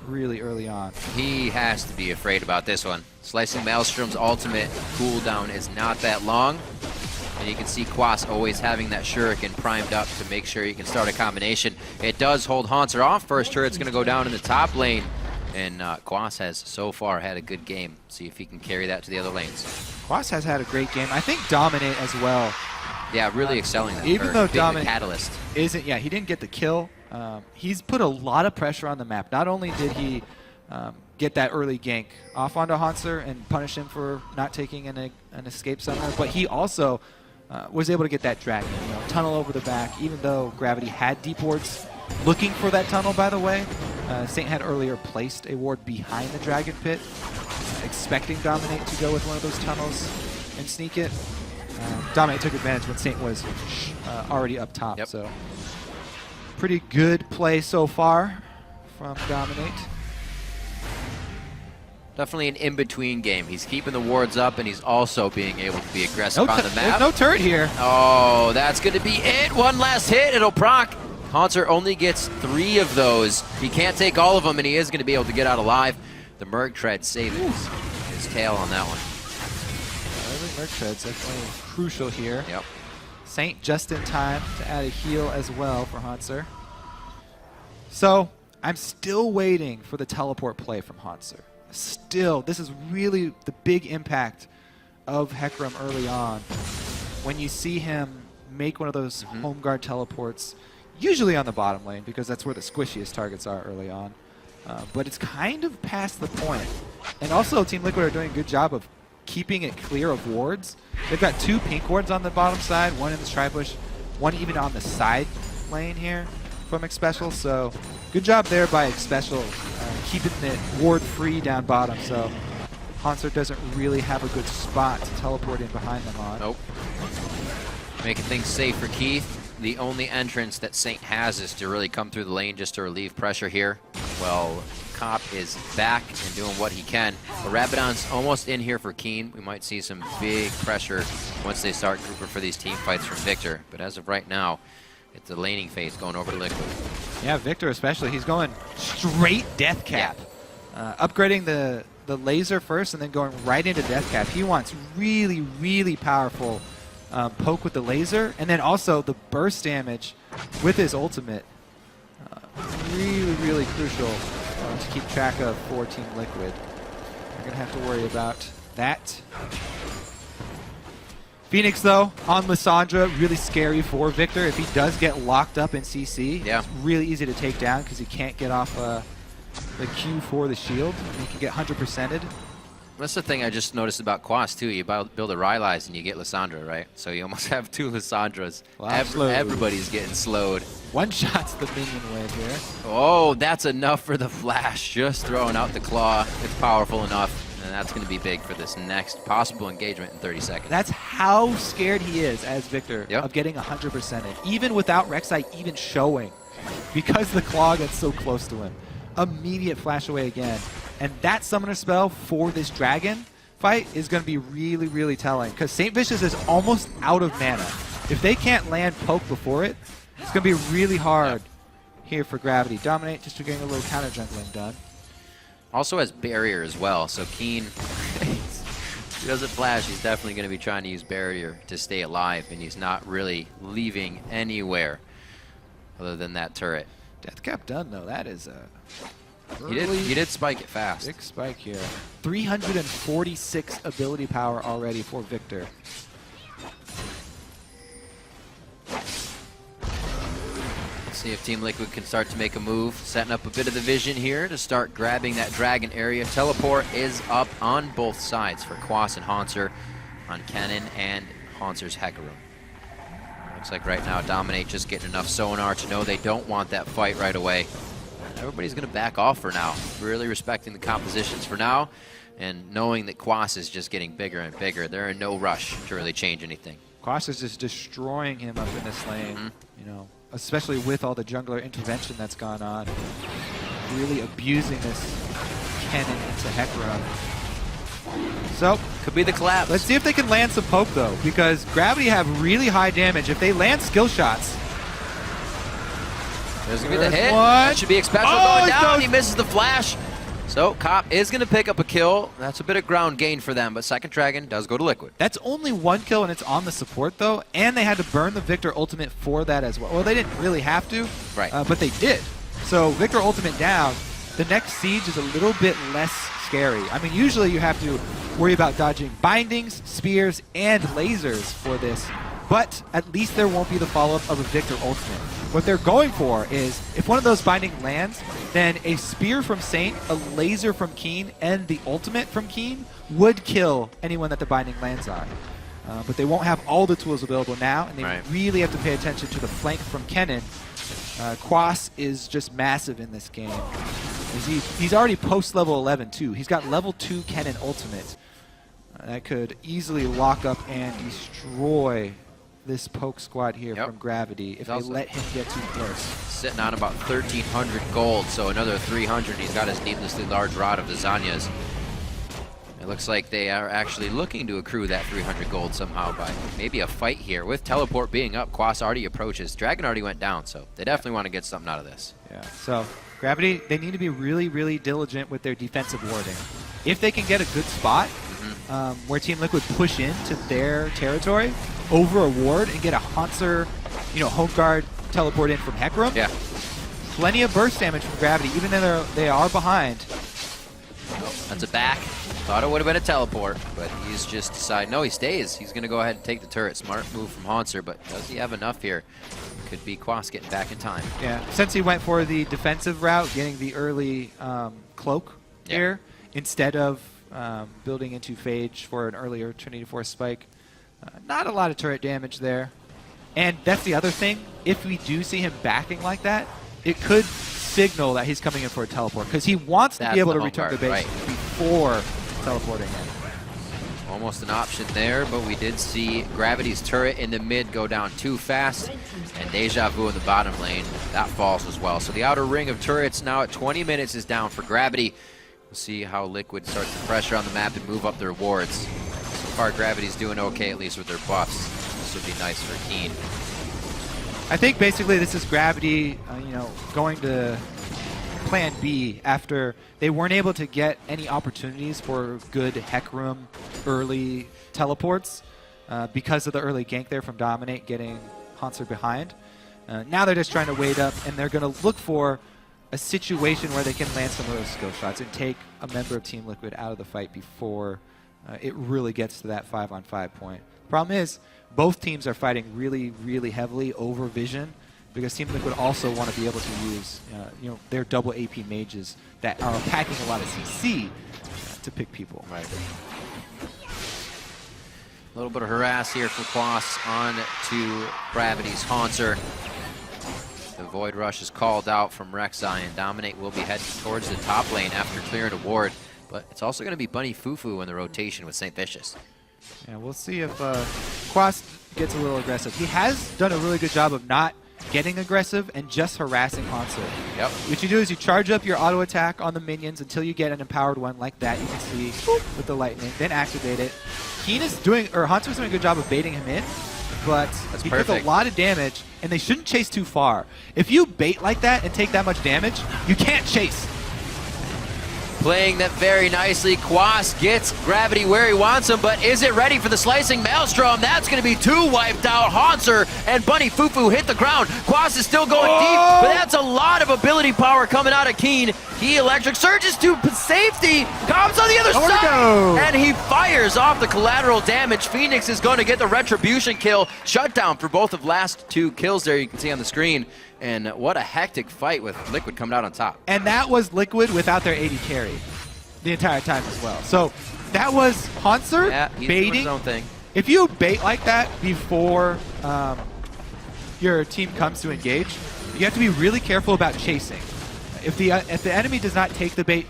S9: really early on.
S8: He has to be afraid about this one. Slicing Maelstrom's ultimate cooldown is not that long. And you can see Quas always having that Shuriken primed up to make sure he can start a combination. It does hold Haunter off. First turret's going to go down in the top lane. And Quas has so far had a good game. See if he can carry that to the other lanes.
S9: Quas has had a great game. I think Dominate as well.
S8: Yeah, really excelling that.
S9: Even though Dominate
S8: catalyst
S9: isn't, yeah, he didn't get the kill. He's put a lot of pressure on the map. Not only did he get that early gank off onto Haunter and punish him for not taking an escape summoner, but he also was able to get that dragon, tunnel over the back, even though Gravity had deep wards looking for that tunnel, by the way. Saint had earlier placed a ward behind the dragon pit, expecting Dominate to go with one of those tunnels and sneak it. Dominate took advantage when Saint was already up top, so pretty good play so far from Dominate.
S8: Definitely an in-between game. He's keeping the wards up, and he's also being able to be aggressive on the map.
S9: There's no turret here.
S8: Oh, that's going to be it. One last hit. It'll proc. Haunter only gets 3 of those. He can't take all of them, and he is going to be able to get out alive. The Merc Tread saving his tail on that one.
S9: The Merc Tread's definitely crucial here.
S8: Yep.
S9: Saint just in time to add a heal as well for Haunter. So I'm still waiting for the teleport play from Haunter. Still, this is really the big impact of Hecarim early on. When you see him make one of those home guard teleports, usually on the bottom lane, because that's where the squishiest targets are early on. But it's kind of past the point. And also, Team Liquid are doing a good job of keeping it clear of wards. They've got 2 pink wards on the bottom side, 1 in the tri-bush, 1 even on the side lane here from Xpecial. So good job there by Xpecial, keeping it ward free down bottom. So Haunter doesn't really have a good spot to teleport in behind them on.
S8: Nope. Making things safe for Keith. The only entrance that Saint has is to really come through the lane just to relieve pressure here. Well, Cop is back and doing what he can. But Rabadon's almost in here for Keen. We might see some big pressure once they start grouping for these team fights from Victor. But as of right now, it's the laning phase going over to Liquid.
S9: Yeah, Victor especially. He's going straight Death Cap. Upgrading the laser first and then going right into Death Cap. He wants really, really powerful poke with the laser, and then also the burst damage with his ultimate. Really, really crucial to keep track of for Team Liquid. We're going to have to worry about that. Phoenix, though, on Lissandra, really scary for Victor. If he does get locked up in CC, it's really easy to take down because he can't get off the Q for the shield. And he can get 100%ed.
S8: That's the thing I just noticed about Quas, too. You build a Rylai's and you get Lissandra, right? So you almost have 2 Lissandras. Everybody's getting slowed.
S9: One shot's the minion wave here.
S8: Oh, that's enough for the flash. Just throwing out the claw. It's powerful enough. And that's going to be big for this next possible engagement in 30 seconds.
S9: That's how scared he is as Victor of getting 100%ed, even without Rek'Sai even showing, because the claw gets so close to him. Immediate flash away again. And that summoner spell for this dragon fight is going to be really, really telling, because St. Vicious is almost out of mana. If they can't land poke before it, it's going to be really hard here for Gravity. Dominate just for getting a little counter jungling done.
S8: Also has barrier as well, so Keen, he doesn't flash, he's definitely going to be trying to use barrier to stay alive, and he's not really leaving anywhere other than that turret.
S9: Death Cap done, though. That is a...
S8: He did spike it fast.
S9: Big spike here. 346 ability power already for Victor.
S8: Let's see if Team Liquid can start to make a move. Setting up a bit of the vision here to start grabbing that dragon area. Teleport is up on both sides for Quas and Haunter on Kennen and Haunter's Hecarim. Looks like right now Dominate just getting enough sonar to know they don't want that fight right away. Everybody's going to back off for now, really respecting the compositions for now, and knowing that Quas is just getting bigger and bigger. They're in no rush to really change anything.
S9: Quas is just destroying him up in this lane, you know, especially with all the jungler intervention that's gone on. really abusing this cannon into Hecarim. So,
S8: Could be the collapse.
S9: let's see if they can land some poke though, because Gravity have really high damage. If they land skill shots,
S8: There's going to be the
S9: There's
S8: hit.
S9: one.
S8: That should be expected
S9: Oh,
S8: going
S9: it's
S8: down.
S9: those-
S8: He misses the flash. So Cop is going to pick up a kill. That's a bit of ground gain for them, but Second Dragon does go to Liquid.
S9: that's only 1 kill and it's on the support though, and they had to burn the Victor ultimate for that as well. Well, they didn't really have to,
S8: Right.
S9: but they did. So Victor ultimate down, the next siege is a little bit less scary. I mean, usually you have to worry about dodging bindings, spears, and lasers for this, but at least there won't be the follow-up of a Victor ultimate. What they're going for is, if one of those binding lands, then a spear from Saint, a laser from Keen, and the ultimate from Keen would kill anyone that the binding lands on. But they won't have all the tools available now, and they
S8: Right.
S9: really have to pay attention to the flank from Kennen. Quas is just massive in this game. He's already post-level 11 too. He's got level 2 Kennen ultimate. That could easily lock up and destroy this poke squad here
S8: Yep.
S9: from Gravity if they let him get too close.
S8: Sitting on about 1,300 gold, so another 300. He's got his needlessly large rod of the Zanyas. It looks like they are actually looking to accrue that 300 gold somehow by maybe a fight here. With teleport being up, Quas already approaches. Dragon already went down, so they definitely want to get something out of this.
S9: Yeah. So Gravity, they need to be really, really diligent with their defensive warding. If they can get a good spot where Team Liquid push into their territory over a ward and get a Hanser, home guard teleport in from Hecarim,
S8: Yeah.
S9: plenty of burst damage from Gravity, even though they are behind.
S8: That's a back. Thought it would have been a teleport, but he's just decided, no, he stays. He's going to go ahead and take the turret. Smart move from Hanser, but does he have enough here? Could be Quas getting back in time.
S9: Yeah, since he went for the defensive route, getting the early cloak here, instead of building into Phage for an earlier Trinity Force spike. Not a lot of turret damage there. And that's the other thing. If we do see him backing like that, it could signal that he's coming in for a teleport, because he wants to be able to return to base before teleporting in.
S8: Almost an option there, but we did see Gravity's turret in the mid go down too fast, and Deja Vu in the bottom lane, that falls as well. So the outer ring of turrets now at 20 minutes is down for Gravity. We'll see how Liquid starts to pressure on the map and move up their wards. So far, Gravity's doing okay, at least with their buffs. This would be nice for Keen.
S9: I think basically this is Gravity, going to plan B after they weren't able to get any opportunities for good Hecarim early teleports because of the early gank there from Dominate getting Hanser behind. Now they're just trying to wait up, and they're going to look for a situation where they can land some of those skill shots and take a member of Team Liquid out of the fight before it really gets to that 5-on-5 point. Problem is, both teams are fighting really, really heavily over vision, because Team Liquid also want to be able to use their double AP mages that are packing a lot of CC to pick people.
S8: Right. A little bit of harass here from Quas on to Gravity's Hanser. The Void Rush is called out from Rek'Sai, and Dominate will be heading towards the top lane after clearing a ward. But it's also going to be Bunny Fufu in the rotation with St. Vicious.
S9: Yeah, we'll see if Quas gets a little aggressive. He has done a really good job of not getting aggressive and just harassing Hanser.
S8: Yep.
S9: What you do is you charge up your auto attack on the minions until you get an empowered one like that. You can see with the lightning, then activate it. Hanser's doing a good job of baiting him in, but he took a lot of damage, and they shouldn't chase too far. If you bait like that and take that much damage, you can't chase.
S8: Playing that very nicely. Quas gets Gravity where he wants him, but is it ready for the slicing Maelstrom? That's going to be two wiped out. Hanser and Bunny Fufu hit the ground. Quas is still going deep, but that's a lot of ability power coming out of Keen. He electric surges to safety, comes on the other side, and he fires off the collateral damage. Phoenix is going to get the retribution kill. Shutdown for both of last two kills there, you can see on the screen. And what a hectic fight with Liquid coming out on top.
S9: And that was Liquid without their AD carry the entire time as well. So that was Hanser
S8: he's
S9: baiting.
S8: doing his own thing.
S9: If you bait like that before your team comes to engage, you have to be really careful about chasing. If the enemy does not take the bait,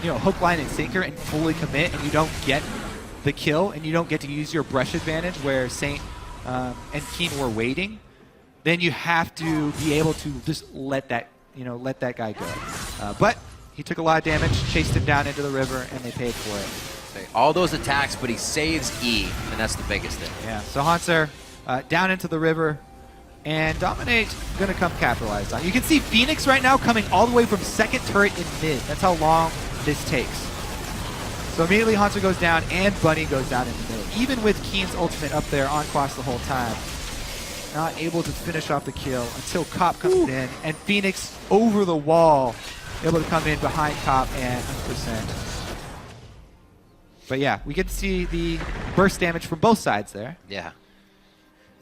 S9: hook, line, and sinker and fully commit, and you don't get the kill, and you don't get to use your brush advantage where Saint and Keen were waiting, then you have to be able to just let that guy go. But he took a lot of damage, chased him down into the river, and they paid for it.
S8: All those attacks, but he saves E, and that's the biggest thing.
S9: Yeah, so Haunter down into the river, and Dominate going to come capitalize on. You can see Phoenix right now coming all the way from second turret in mid. That's how long this takes. So immediately Haunter goes down, and Bunny goes down in mid. Even with Keen's ultimate up there on Quas the whole time. Not able to finish off the kill until Cop comes in, and Phoenix over the wall, able to come in behind Cop and 100%. But yeah, we get to see the burst damage from both sides there.
S8: Yeah.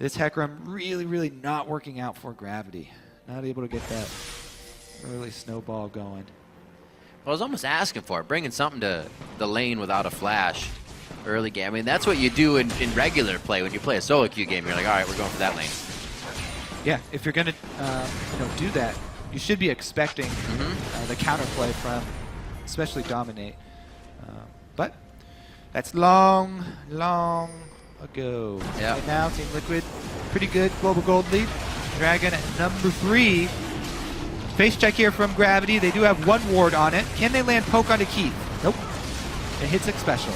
S9: This Hecarim really not working out for Gravity. Not able to get that early snowball going.
S8: I was almost asking for it, bringing something to the lane without a flash early game. I mean, that's what you do in regular play. When you play a solo queue game, you're like, all right, we're going for that lane.
S9: Yeah, if you're going to do that, you should be expecting the counterplay from especially Dominate. But that's long ago.
S8: Yeah.
S9: And now Team Liquid, pretty good global gold lead. Dragon at number 3. Face check here from Gravity. They do have 1 ward on it. Can they land poke onto Keith? Nope. It hits it special.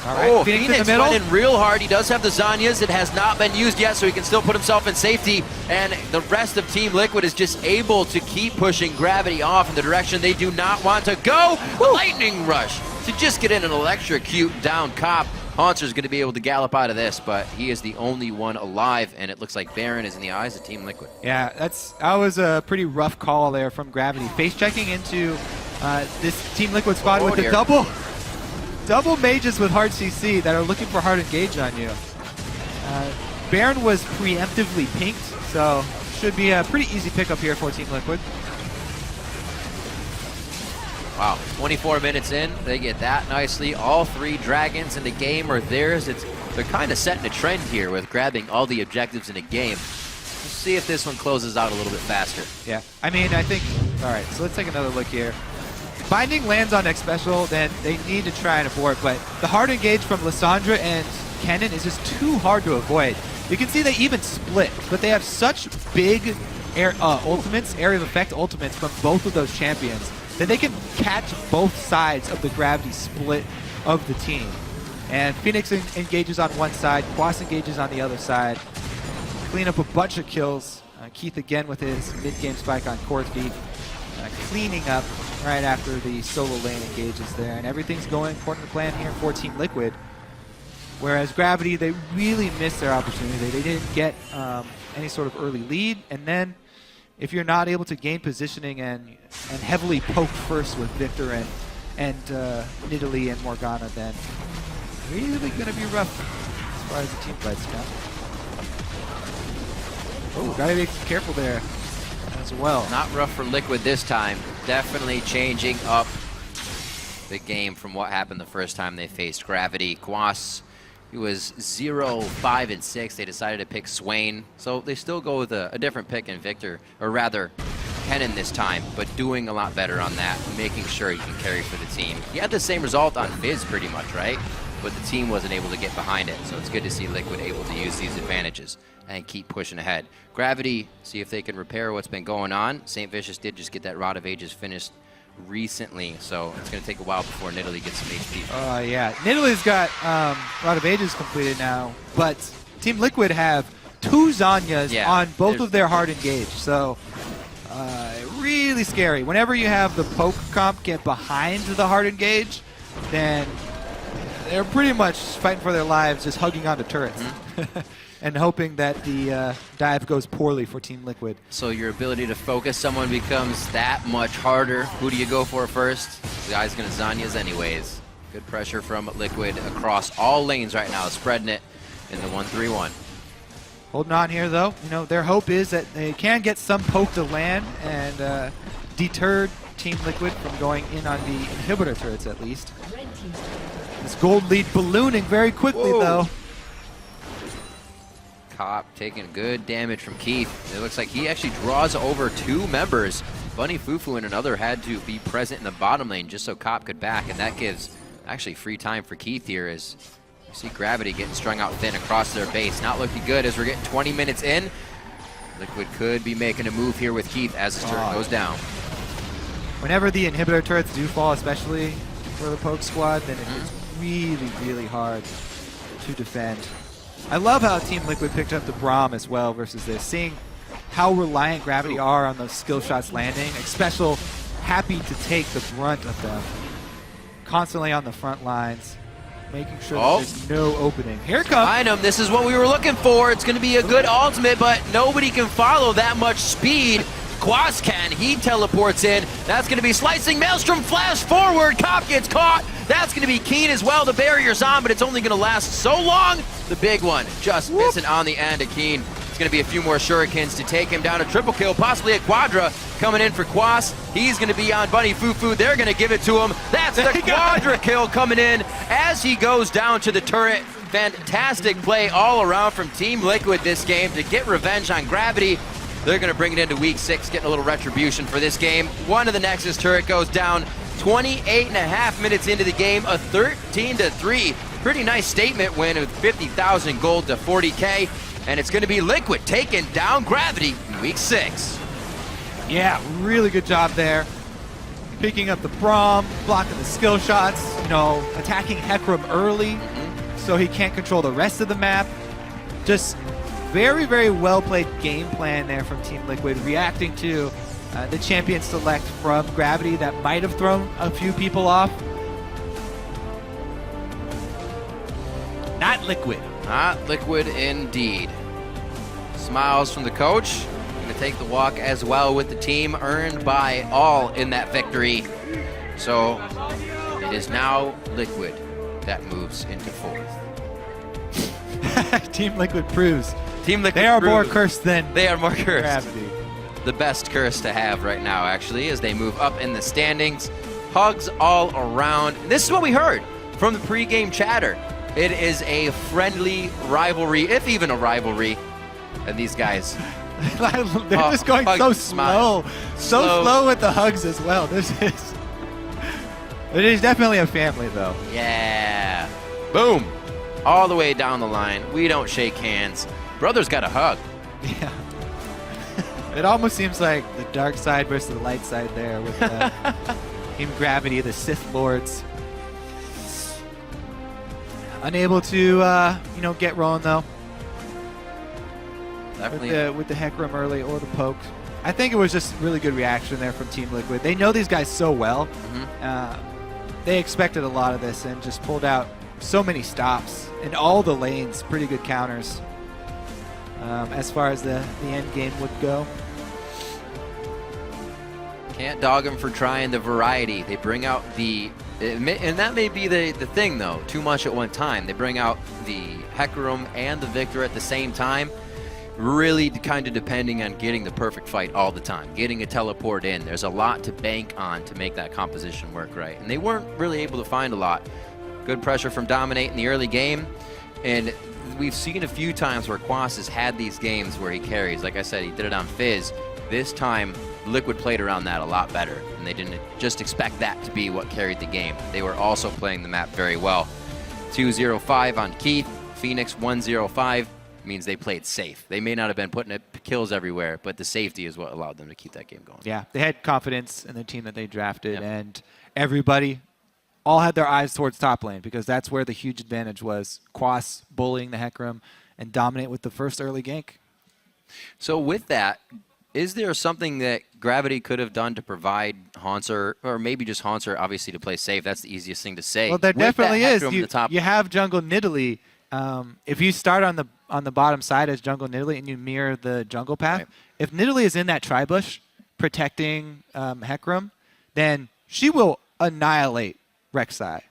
S9: All right,
S8: Phoenix went in real hard. He does have the Zanyas. It has not been used yet, so he can still put himself in safety. And the rest of Team Liquid is just able to keep pushing Gravity off in the direction they do not want to go. Lightning Rush to just get in an electrocute down Cop. Haunter's going to be able to gallop out of this, but he is the only one alive, and it looks like Baron is in the eyes of Team Liquid.
S9: Yeah, that was a pretty rough call there from Gravity. Face checking into this Team Liquid squad with the double mages with hard CC that are looking for hard engage on you. Baron was preemptively pinked, so should be a pretty easy pickup here for Team Liquid.
S8: Wow, 24 minutes in, they get that nicely. All 3 dragons in the game are theirs. They're kind of setting a trend here with grabbing all the objectives in a game. Let's see if this one closes out a little bit faster.
S9: Yeah, I mean, I think, all right, so let's take another look here. Binding lands on next special, then they need to try and abort, but the hard engage from Lissandra and Kennen is just too hard to avoid. You can see they even split, but they have such big ultimates, area of effect ultimates from both of those champions that they can catch both sides of the Gravity split of the team. And Phoenix engages on one side, Quas engages on the other side. Clean up a bunch of kills. Keith again with his mid-game spike on Korthvik. Cleaning up right after the solo lane engages there. And everything's going according to plan here for Team Liquid. Whereas Gravity, they really missed their opportunity. They didn't get any sort of early lead. And then if you're not able to gain positioning and heavily poke first with Victor and Nidalee and Morgana, then really going to be rough as far as the team fights go. Oh, gotta be careful there as well.
S8: Not rough for Liquid this time. Definitely changing up the game from what happened the first time they faced Gravity. Quas, he was 0-5-6. They decided to pick Swain. So they still go with a different pick in Victor, or rather Kennen this time, but doing a lot better on that, making sure he can carry for the team. He had the same result on Fizz pretty much, right? But the team wasn't able to get behind it, so it's good to see Liquid able to use these advantages and keep pushing ahead. Gravity, see if they can repair what's been going on. St. Vicious did just get that Rod of Ages finished recently, so it's going to take a while before Nidalee gets some HP.
S9: Yeah, Nidalee's got Rod of Ages completed now, but Team Liquid have 2 Zanyas on both of their hard engage, so really scary. Whenever you have the poke comp get behind the hard engage, then they're pretty much fighting for their lives, just hugging onto turrets. And hoping that the dive goes poorly for Team Liquid.
S8: So your ability to focus someone becomes that much harder. Who do you go for first? The guy's going to Zanyas anyways. Good pressure from Liquid across all lanes right now, spreading it in the 1-3-1.
S9: Holding on here, though. You know, their hope is that they can get some poke to land and deter Team Liquid from going in on the inhibitor turrets, at least. This gold lead ballooning very quickly, though.
S8: Cop taking good damage from Keith. It looks like he actually draws over 2 members. Bunny Fufu and another had to be present in the bottom lane just so Cop could back, and that gives actually free time for Keith here as you see Gravity getting strung out thin across their base. Not looking good as we're getting 20 minutes in. Liquid could be making a move here with Keith as his turret goes down.
S9: whenever the inhibitor turrets do fall, especially for the poke squad, then it's really, really hard to defend. I love how Team Liquid picked up the Braum as well versus this, seeing how reliant Gravity are on those skill shots landing. Especially happy to take the brunt of them. Constantly on the front lines, making sure that there's no opening. Here it comes.
S8: Item, this is what we were looking for. It's going to be a good ultimate, but nobody can follow that much speed. Quas can. He teleports in. That's going to be slicing. Maelstrom flash forward. Cop gets caught. That's going to be Keen as well. The barrier's on, but it's only going to last so long. The big one just missing on the end of Keen. It's going to be a few more shurikens to take him down. A triple kill, possibly a quadra coming in for Quas. He's going to be on Bunny Fufu. They're going to give it to him. That's the quadra kill coming in as he goes down to the turret. Fantastic play all around from Team Liquid this game to get revenge on Gravity. They're going to bring it into week 6, getting a little retribution for this game. One of the Nexus turret goes down 28.5 minutes into the game, a 13-3. Pretty nice statement win with 50,000 gold to 40K. And it's going to be Liquid taking down Gravity in week 6.
S9: Yeah, really good job there. Picking up the Braum, blocking the skill shots, attacking Hecarim early so he can't control the rest of the map. Just very, very well played game plan there from Team Liquid, reacting to the champion select from Gravity that might have thrown a few people off. Not Liquid.
S8: Not Liquid indeed. Smiles from the coach. Going to take the walk as well with the team, earned by all in that victory. So it is now Liquid that moves into 4th.
S9: Team Liquid proves.
S8: Team Liquid
S9: They are
S8: proves
S9: more cursed than
S8: they are more cursed.
S9: Gravity.
S8: The best curse to have right now, actually, as they move up in the standings. Hugs all around. This is what we heard from the pregame chatter. It is a friendly rivalry, if even a rivalry. And these guys,
S9: they're just going so slow. So slow with the hugs as well. It is definitely a family, though.
S8: Yeah. Boom. All the way down the line. We don't shake hands. Brothers got a hug.
S9: Yeah. It almost seems like the dark side versus the light side there with Team Gravity, the Sith Lords. Unable to, get rolling, though.
S8: Definitely.
S9: With the Hecarim early or the poke. I think it was just really good reaction there from Team Liquid. They know these guys so well. They expected a lot of this and just pulled out so many stops in all the lanes. Pretty good counters as far as the end game would go.
S8: Can't dog them for trying the variety. They bring out and that may be the thing, though, too much at one time. They bring out the Hecarim and the Victor at the same time, really kind of depending on getting the perfect fight all the time, getting a teleport in. There's a lot to bank on to make that composition work right, and they weren't really able to find a lot. Good pressure from Dominate in the early game, and we've seen a few times where Quas has had these games where he carries. Like I said, he did it on Fizz. This time, Liquid played around that a lot better, and they didn't just expect that to be what carried the game. They were also playing the map very well. 2-0-5 on Keith. Phoenix 1-0-5 means they played safe. They may not have been putting kills everywhere, but the safety is what allowed them to keep that game going.
S9: Yeah, they had confidence in the team that they drafted, and everybody all had their eyes towards top lane because that's where the huge advantage was. Quas bullying the Hecarim and Dominate with the first early gank.
S8: So with that, is there something that Gravity could have done to provide Haunter, or maybe just Haunter, obviously, to play safe? That's the easiest thing to say.
S9: Well, there
S8: with
S9: definitely is.
S8: Top
S9: You have Jungle Nidalee. If you start on the bottom side as Jungle Nidalee and you mirror the jungle path,
S8: right.
S9: If Nidalee is in that tri-bush protecting Hecarim, then she will annihilate Rek'Sai.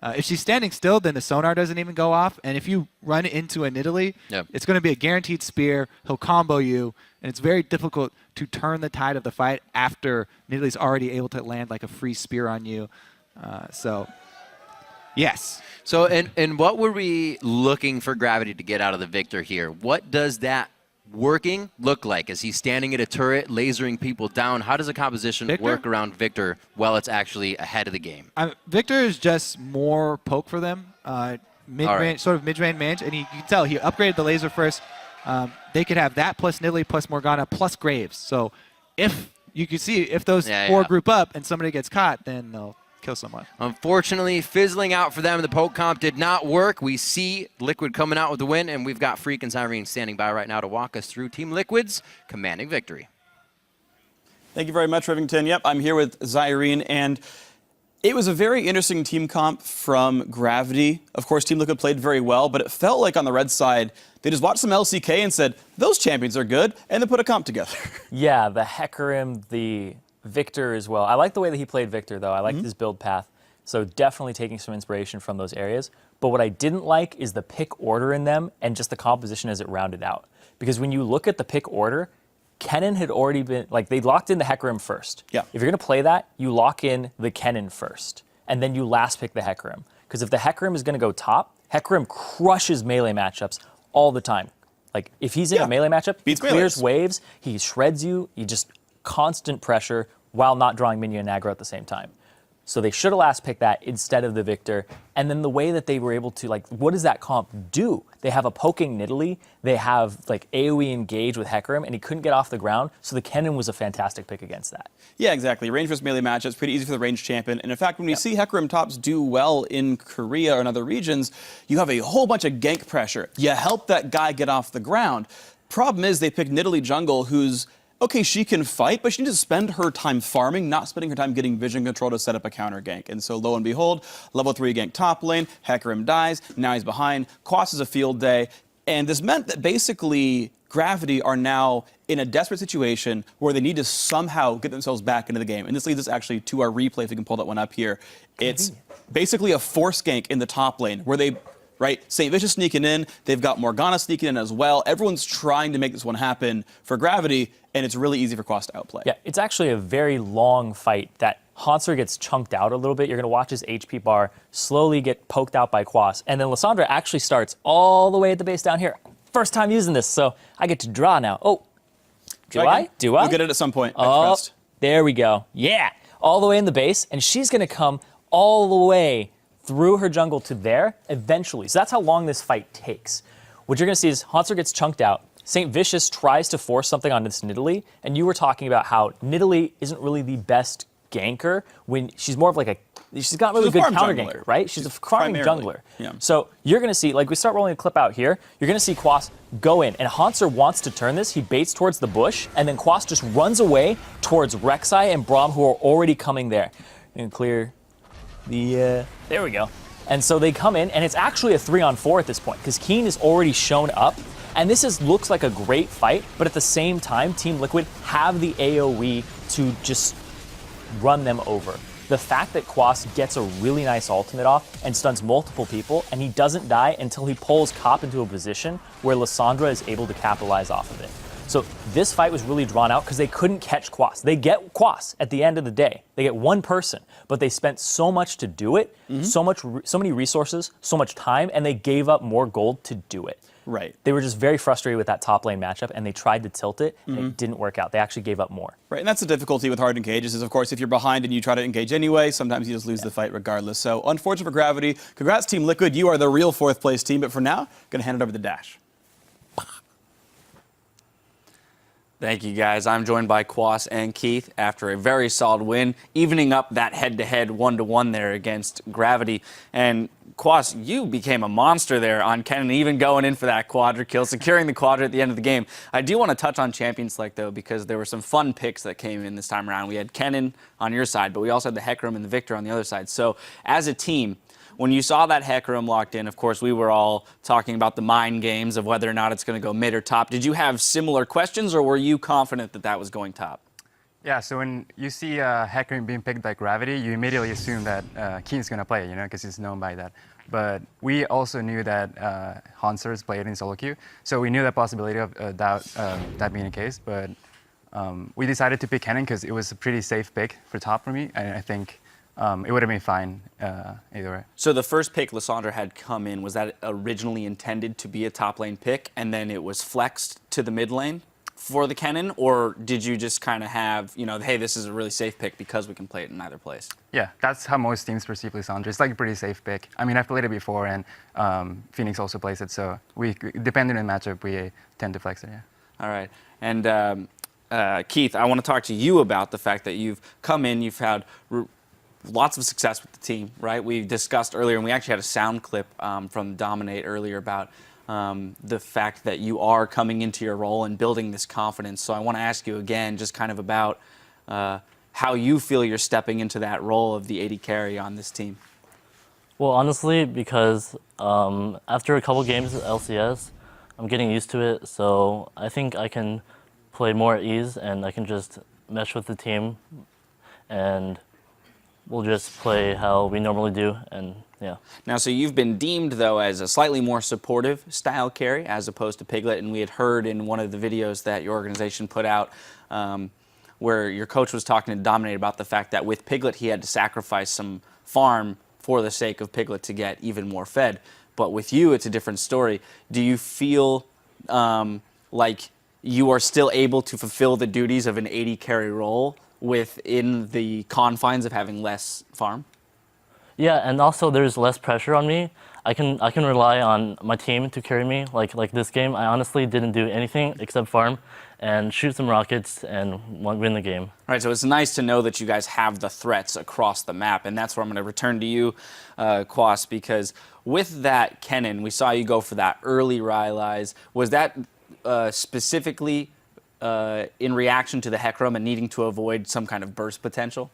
S9: If she's standing still, then the sonar doesn't even go off. And if you run into a Nidalee, it's going to be a guaranteed spear. He'll combo you, and it's very difficult to turn the tide of the fight after Nidalee's already able to land like a free spear on you. Yes.
S8: So, and what were we looking for Gravity to get out of the Victor here? What does that working look like? Is he standing at a turret, lasering people down? How does a composition work around Victor while it's actually ahead of the game?
S9: Victor is just more poke for them, mid-range, sort of mid-range mage, and you can tell he upgraded the laser first. They could have that plus Nidalee plus Morgana plus Graves. So if you can see if those four group up and somebody gets caught, then they'll kill someone.
S8: Unfortunately, fizzling out for them. The poke comp did not work. We see Liquid coming out with the win, and we've got Freak and Zyrene standing by right now to walk us through Team Liquid's commanding victory.
S7: Thank you very much, Rivington. Yep, I'm here with Zyrene, and it was a very interesting team comp from Gravity. Of course, Team Liquid played very well, but it felt like on the red side, they just watched some LCK and said, those champions are good, and then put a comp together.
S6: Yeah, the Hecarim, the Victor as well. I like the way that he played Victor, though. I liked his build path. So definitely taking some inspiration from those areas. But what I didn't like is the pick order in them and just the composition as it rounded out. Because when you look at the pick order, Kennen had already been, like, they locked in the Hecarim first.
S7: Yeah.
S6: If you're going to play that, you lock in the Kennen first. And then you last pick the Hecarim. Because if the Hecarim is going to go top, Hecarim crushes melee matchups all the time. Like, if he's in a melee matchup, he clears waves, he shreds you, he just constant pressure while not drawing minion and aggro at the same time. So they should have last picked that instead of the Victor. And then the way that they were able to, like, what does that comp do? They have a poking Nidalee, they have, like, AoE engage with Hecarim, and he couldn't get off the ground, so the Kennen was a fantastic pick against that.
S7: Yeah, exactly. Range versus melee matchups, pretty easy for the range champion. And in fact, when we see Hecarim tops do well in Korea or in other regions, you have a whole bunch of gank pressure. You help that guy get off the ground. Problem is, they pick Nidalee jungle, who's okay, she can fight, but she needs to spend her time farming, not spending her time getting vision control to set up a counter gank. And so lo and behold, level 3 gank top lane, Hecarim dies, now he's behind, Quas is a field day, and this meant that basically Gravity are now in a desperate situation where they need to somehow get themselves back into the game. And this leads us actually to our replay, if we can pull that one up here. It's basically a force gank in the top lane where they, right, St. Vicious sneaking in, they've got Morgana sneaking in as well. Everyone's trying to make this one happen for Gravity, and it's really easy for Quas to outplay.
S6: Yeah, it's actually a very long fight that Hanser gets chunked out a little bit. You're going to watch his HP bar slowly get poked out by Quas. And then Lissandra actually starts all the way at the base down here. First time using this, so I get to draw now. Oh, do I?
S7: We'll get it at some point.
S6: Oh, there we go. Yeah, all the way in the base, and she's going to come all the way through her jungle to there eventually. So that's how long this fight takes. What you're going to see is Hanser gets chunked out. St. Vicious tries to force something on this Nidalee, and you were talking about how Nidalee isn't really the best ganker when she's more of like she's got really good counter ganker, right? She's a farming jungler.
S7: Yeah.
S6: So you're going to see, like we start rolling a clip out here, you're going to see Quas go in, and Hanser wants to turn this. He baits towards the bush, and then Quas just runs away towards Rek'Sai and Braum, who are already coming there. And clear the, there we go. And so they come in, and it's actually a 3-on-4 at this point, because Keen is already shown up. And this looks like a great fight, but at the same time, Team Liquid have the AoE to just run them over. The fact that Quas gets a really nice ultimate off and stuns multiple people, and he doesn't die until he pulls Cop into a position where Lissandra is able to capitalize off of it. So this fight was really drawn out because they couldn't catch Quas. They get Quas at the end of the day. They get one person, but they spent so much to do it, so many resources, so much time, and they gave up more gold to do it.
S7: Right.
S6: They were just very frustrated with that top lane matchup, and they tried to tilt it, and it didn't work out. They actually gave up more.
S7: Right, and that's the difficulty with hard engages is, of course, if you're behind and you try to engage anyway, sometimes you just lose the fight regardless. So, unfortunate for Gravity. Congrats, Team Liquid. You are the real fourth-place team, but for now, going to hand it over to Dash.
S5: Thank you, guys. I'm joined by Quas and Keith after a very solid win, evening up that head-to-head 1-to-1 there against Gravity. And Quas, you became a monster there on Kennen, even going in for that quadra kill, securing the quadra at the end of the game. I do want to touch on Champion Select, though, because there were some fun picks that came in this time around. We had Kennen on your side, but we also had the Hecarim and the Victor on the other side. So, as a team, when you saw that Hecarim locked in, of course, we were all talking about the mind games of whether or not it's going to go mid or top. Did you have similar questions, or were you confident that that was going top?
S10: Yeah, so when you see Hecarim being picked by Gravity, you immediately assume that Keen's going to play, because he's known by that. But we also knew that Hanser's played in solo queue, so we knew the possibility of that being the case. But we decided to pick Kennen because it was a pretty safe pick for top for me, and I think it would have been fine either way.
S5: So the first pick Lissandra had come in, was that originally intended to be a top lane pick, and then it was flexed to the mid lane for the Kennen, or did you just kind of have, hey, this is a really safe pick because we can play it in either place?
S10: Yeah, that's how most teams perceive Lissandra. It's like a pretty safe pick. I mean, I've played it before, and Phoenix also plays it, so depending on the matchup, we tend to flex it, yeah.
S5: All right. And Keith, I want to talk to you about the fact that you've come in, you've had lots of success with the team, right? We discussed earlier, and we actually had a sound clip from Dominate earlier about the fact that you are coming into your role and building this confidence. So I want to ask you again, just kind of about how you feel you're stepping into that role of the AD carry on this team.
S11: Well, honestly, because after a couple games at LCS, I'm getting used to it, so I think I can play more at ease and I can just mesh with the team and we'll just play how we normally do, and yeah.
S5: Now, so you've been deemed, though, as a slightly more supportive style carry as opposed to Piglet, and we had heard in one of the videos that your organization put out where your coach was talking to Dominate about the fact that with Piglet he had to sacrifice some farm for the sake of Piglet to get even more fed. But with you, it's a different story. Do you feel like you are still able to fulfill the duties of an AD carry role within the confines of having less farm?
S11: Yeah, and also there's less pressure on me. I can rely on my team to carry me. Like this game, I honestly didn't do anything except farm and shoot some rockets and win the game.
S5: All right, so it's nice to know that you guys have the threats across the map, and that's where I'm going to return to you, Quas, because with that Kennen, we saw you go for that early Rylai's. Was that specifically in reaction to the Hecarim and needing to avoid some kind of burst potential?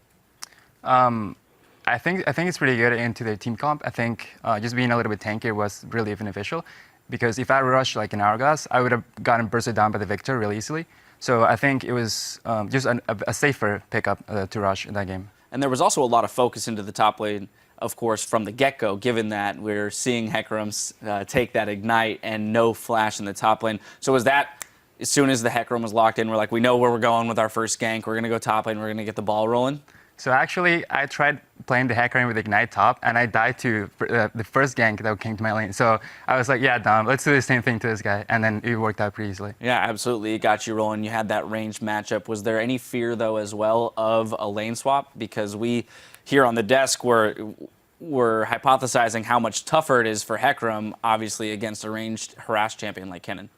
S10: I think it's pretty good into the team comp. I think just being a little bit tankier was really beneficial, because if I rushed like an Hourglass, I would have gotten bursted down by the Victor really easily. So I think it was just a safer pickup to rush in that game.
S5: And there was also a lot of focus into the top lane, of course, from the get-go, given that we're seeing Hecarims take that Ignite and no flash in the top lane. So was that, as soon as the Hecarim was locked in, we're like, we know where we're going with our first gank, we're going to go top lane, we're going to get the ball rolling?
S10: So actually, I tried playing the Hecarim with Ignite top, and I died to the first gank that came to my lane. So I was like, yeah, Dom, let's do the same thing to this guy. And then it worked out pretty easily.
S5: Yeah, absolutely. It got you rolling. You had that ranged matchup. Was there any fear, though, as well, of a lane swap? Because we here on the desk were hypothesizing how much tougher it is for Hecarim, obviously, against a ranged harass champion like Kennen.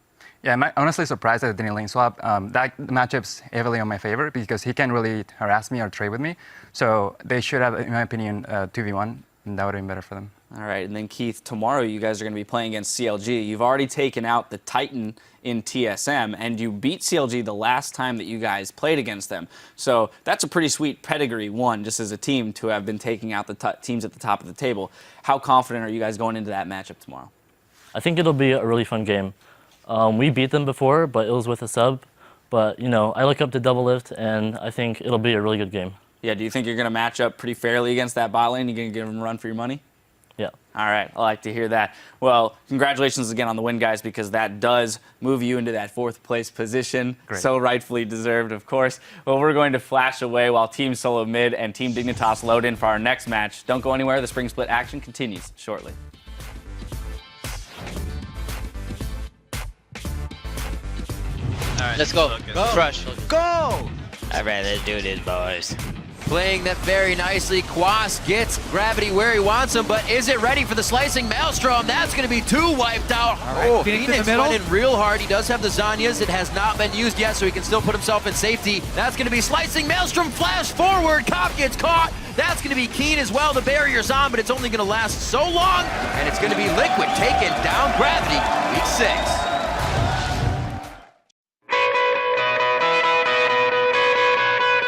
S10: Yeah, I'm honestly surprised that it didn't lane swap. That matchup's heavily on my favor because he can really harass me or trade with me. So they should have, in my opinion, 2v1, and that would have been better for them.
S5: All right, and then Keith, tomorrow you guys are going to be playing against CLG. You've already taken out the Titan in TSM, and you beat CLG the last time that you guys played against them. So that's a pretty sweet pedigree, one, just as a team, to have been taking out the teams at the top of the table. How confident are you guys going into that matchup tomorrow?
S11: I think it'll be a really fun game. We beat them before, but it was with a sub. But, you know, I look up to Double Lift, and I think it'll be a really good game.
S5: Yeah, do you think you're going to match up pretty fairly against that bot lane? You're going to give them a run for your money?
S11: Yeah.
S5: All right, I like to hear that. Well, congratulations again on the win, guys, because that does move you into that 4th place position.
S10: Great.
S5: So rightfully deserved, of course. Well, we're going to flash away while Team Solo Mid and Team Dignitas load in for our next match. Don't go anywhere. The Spring Split action continues shortly.
S12: Alright, let's go. Crush.
S8: Go!
S12: I'd rather do this, boys.
S8: Playing that very nicely. Quas gets Gravity where he wants him, but is it ready for the slicing Maelstrom? That's going to be 2 wiped out.
S9: Right, Phoenix
S8: went in real hard. He does have the Zanyas. It has not been used yet, so he can still put himself in safety. That's going to be slicing Maelstrom. Flash forward. Cop gets caught. That's going to be Keen as well. The barrier's on, but it's only going to last so long, and it's going to be Liquid taking down Gravity. Week 6.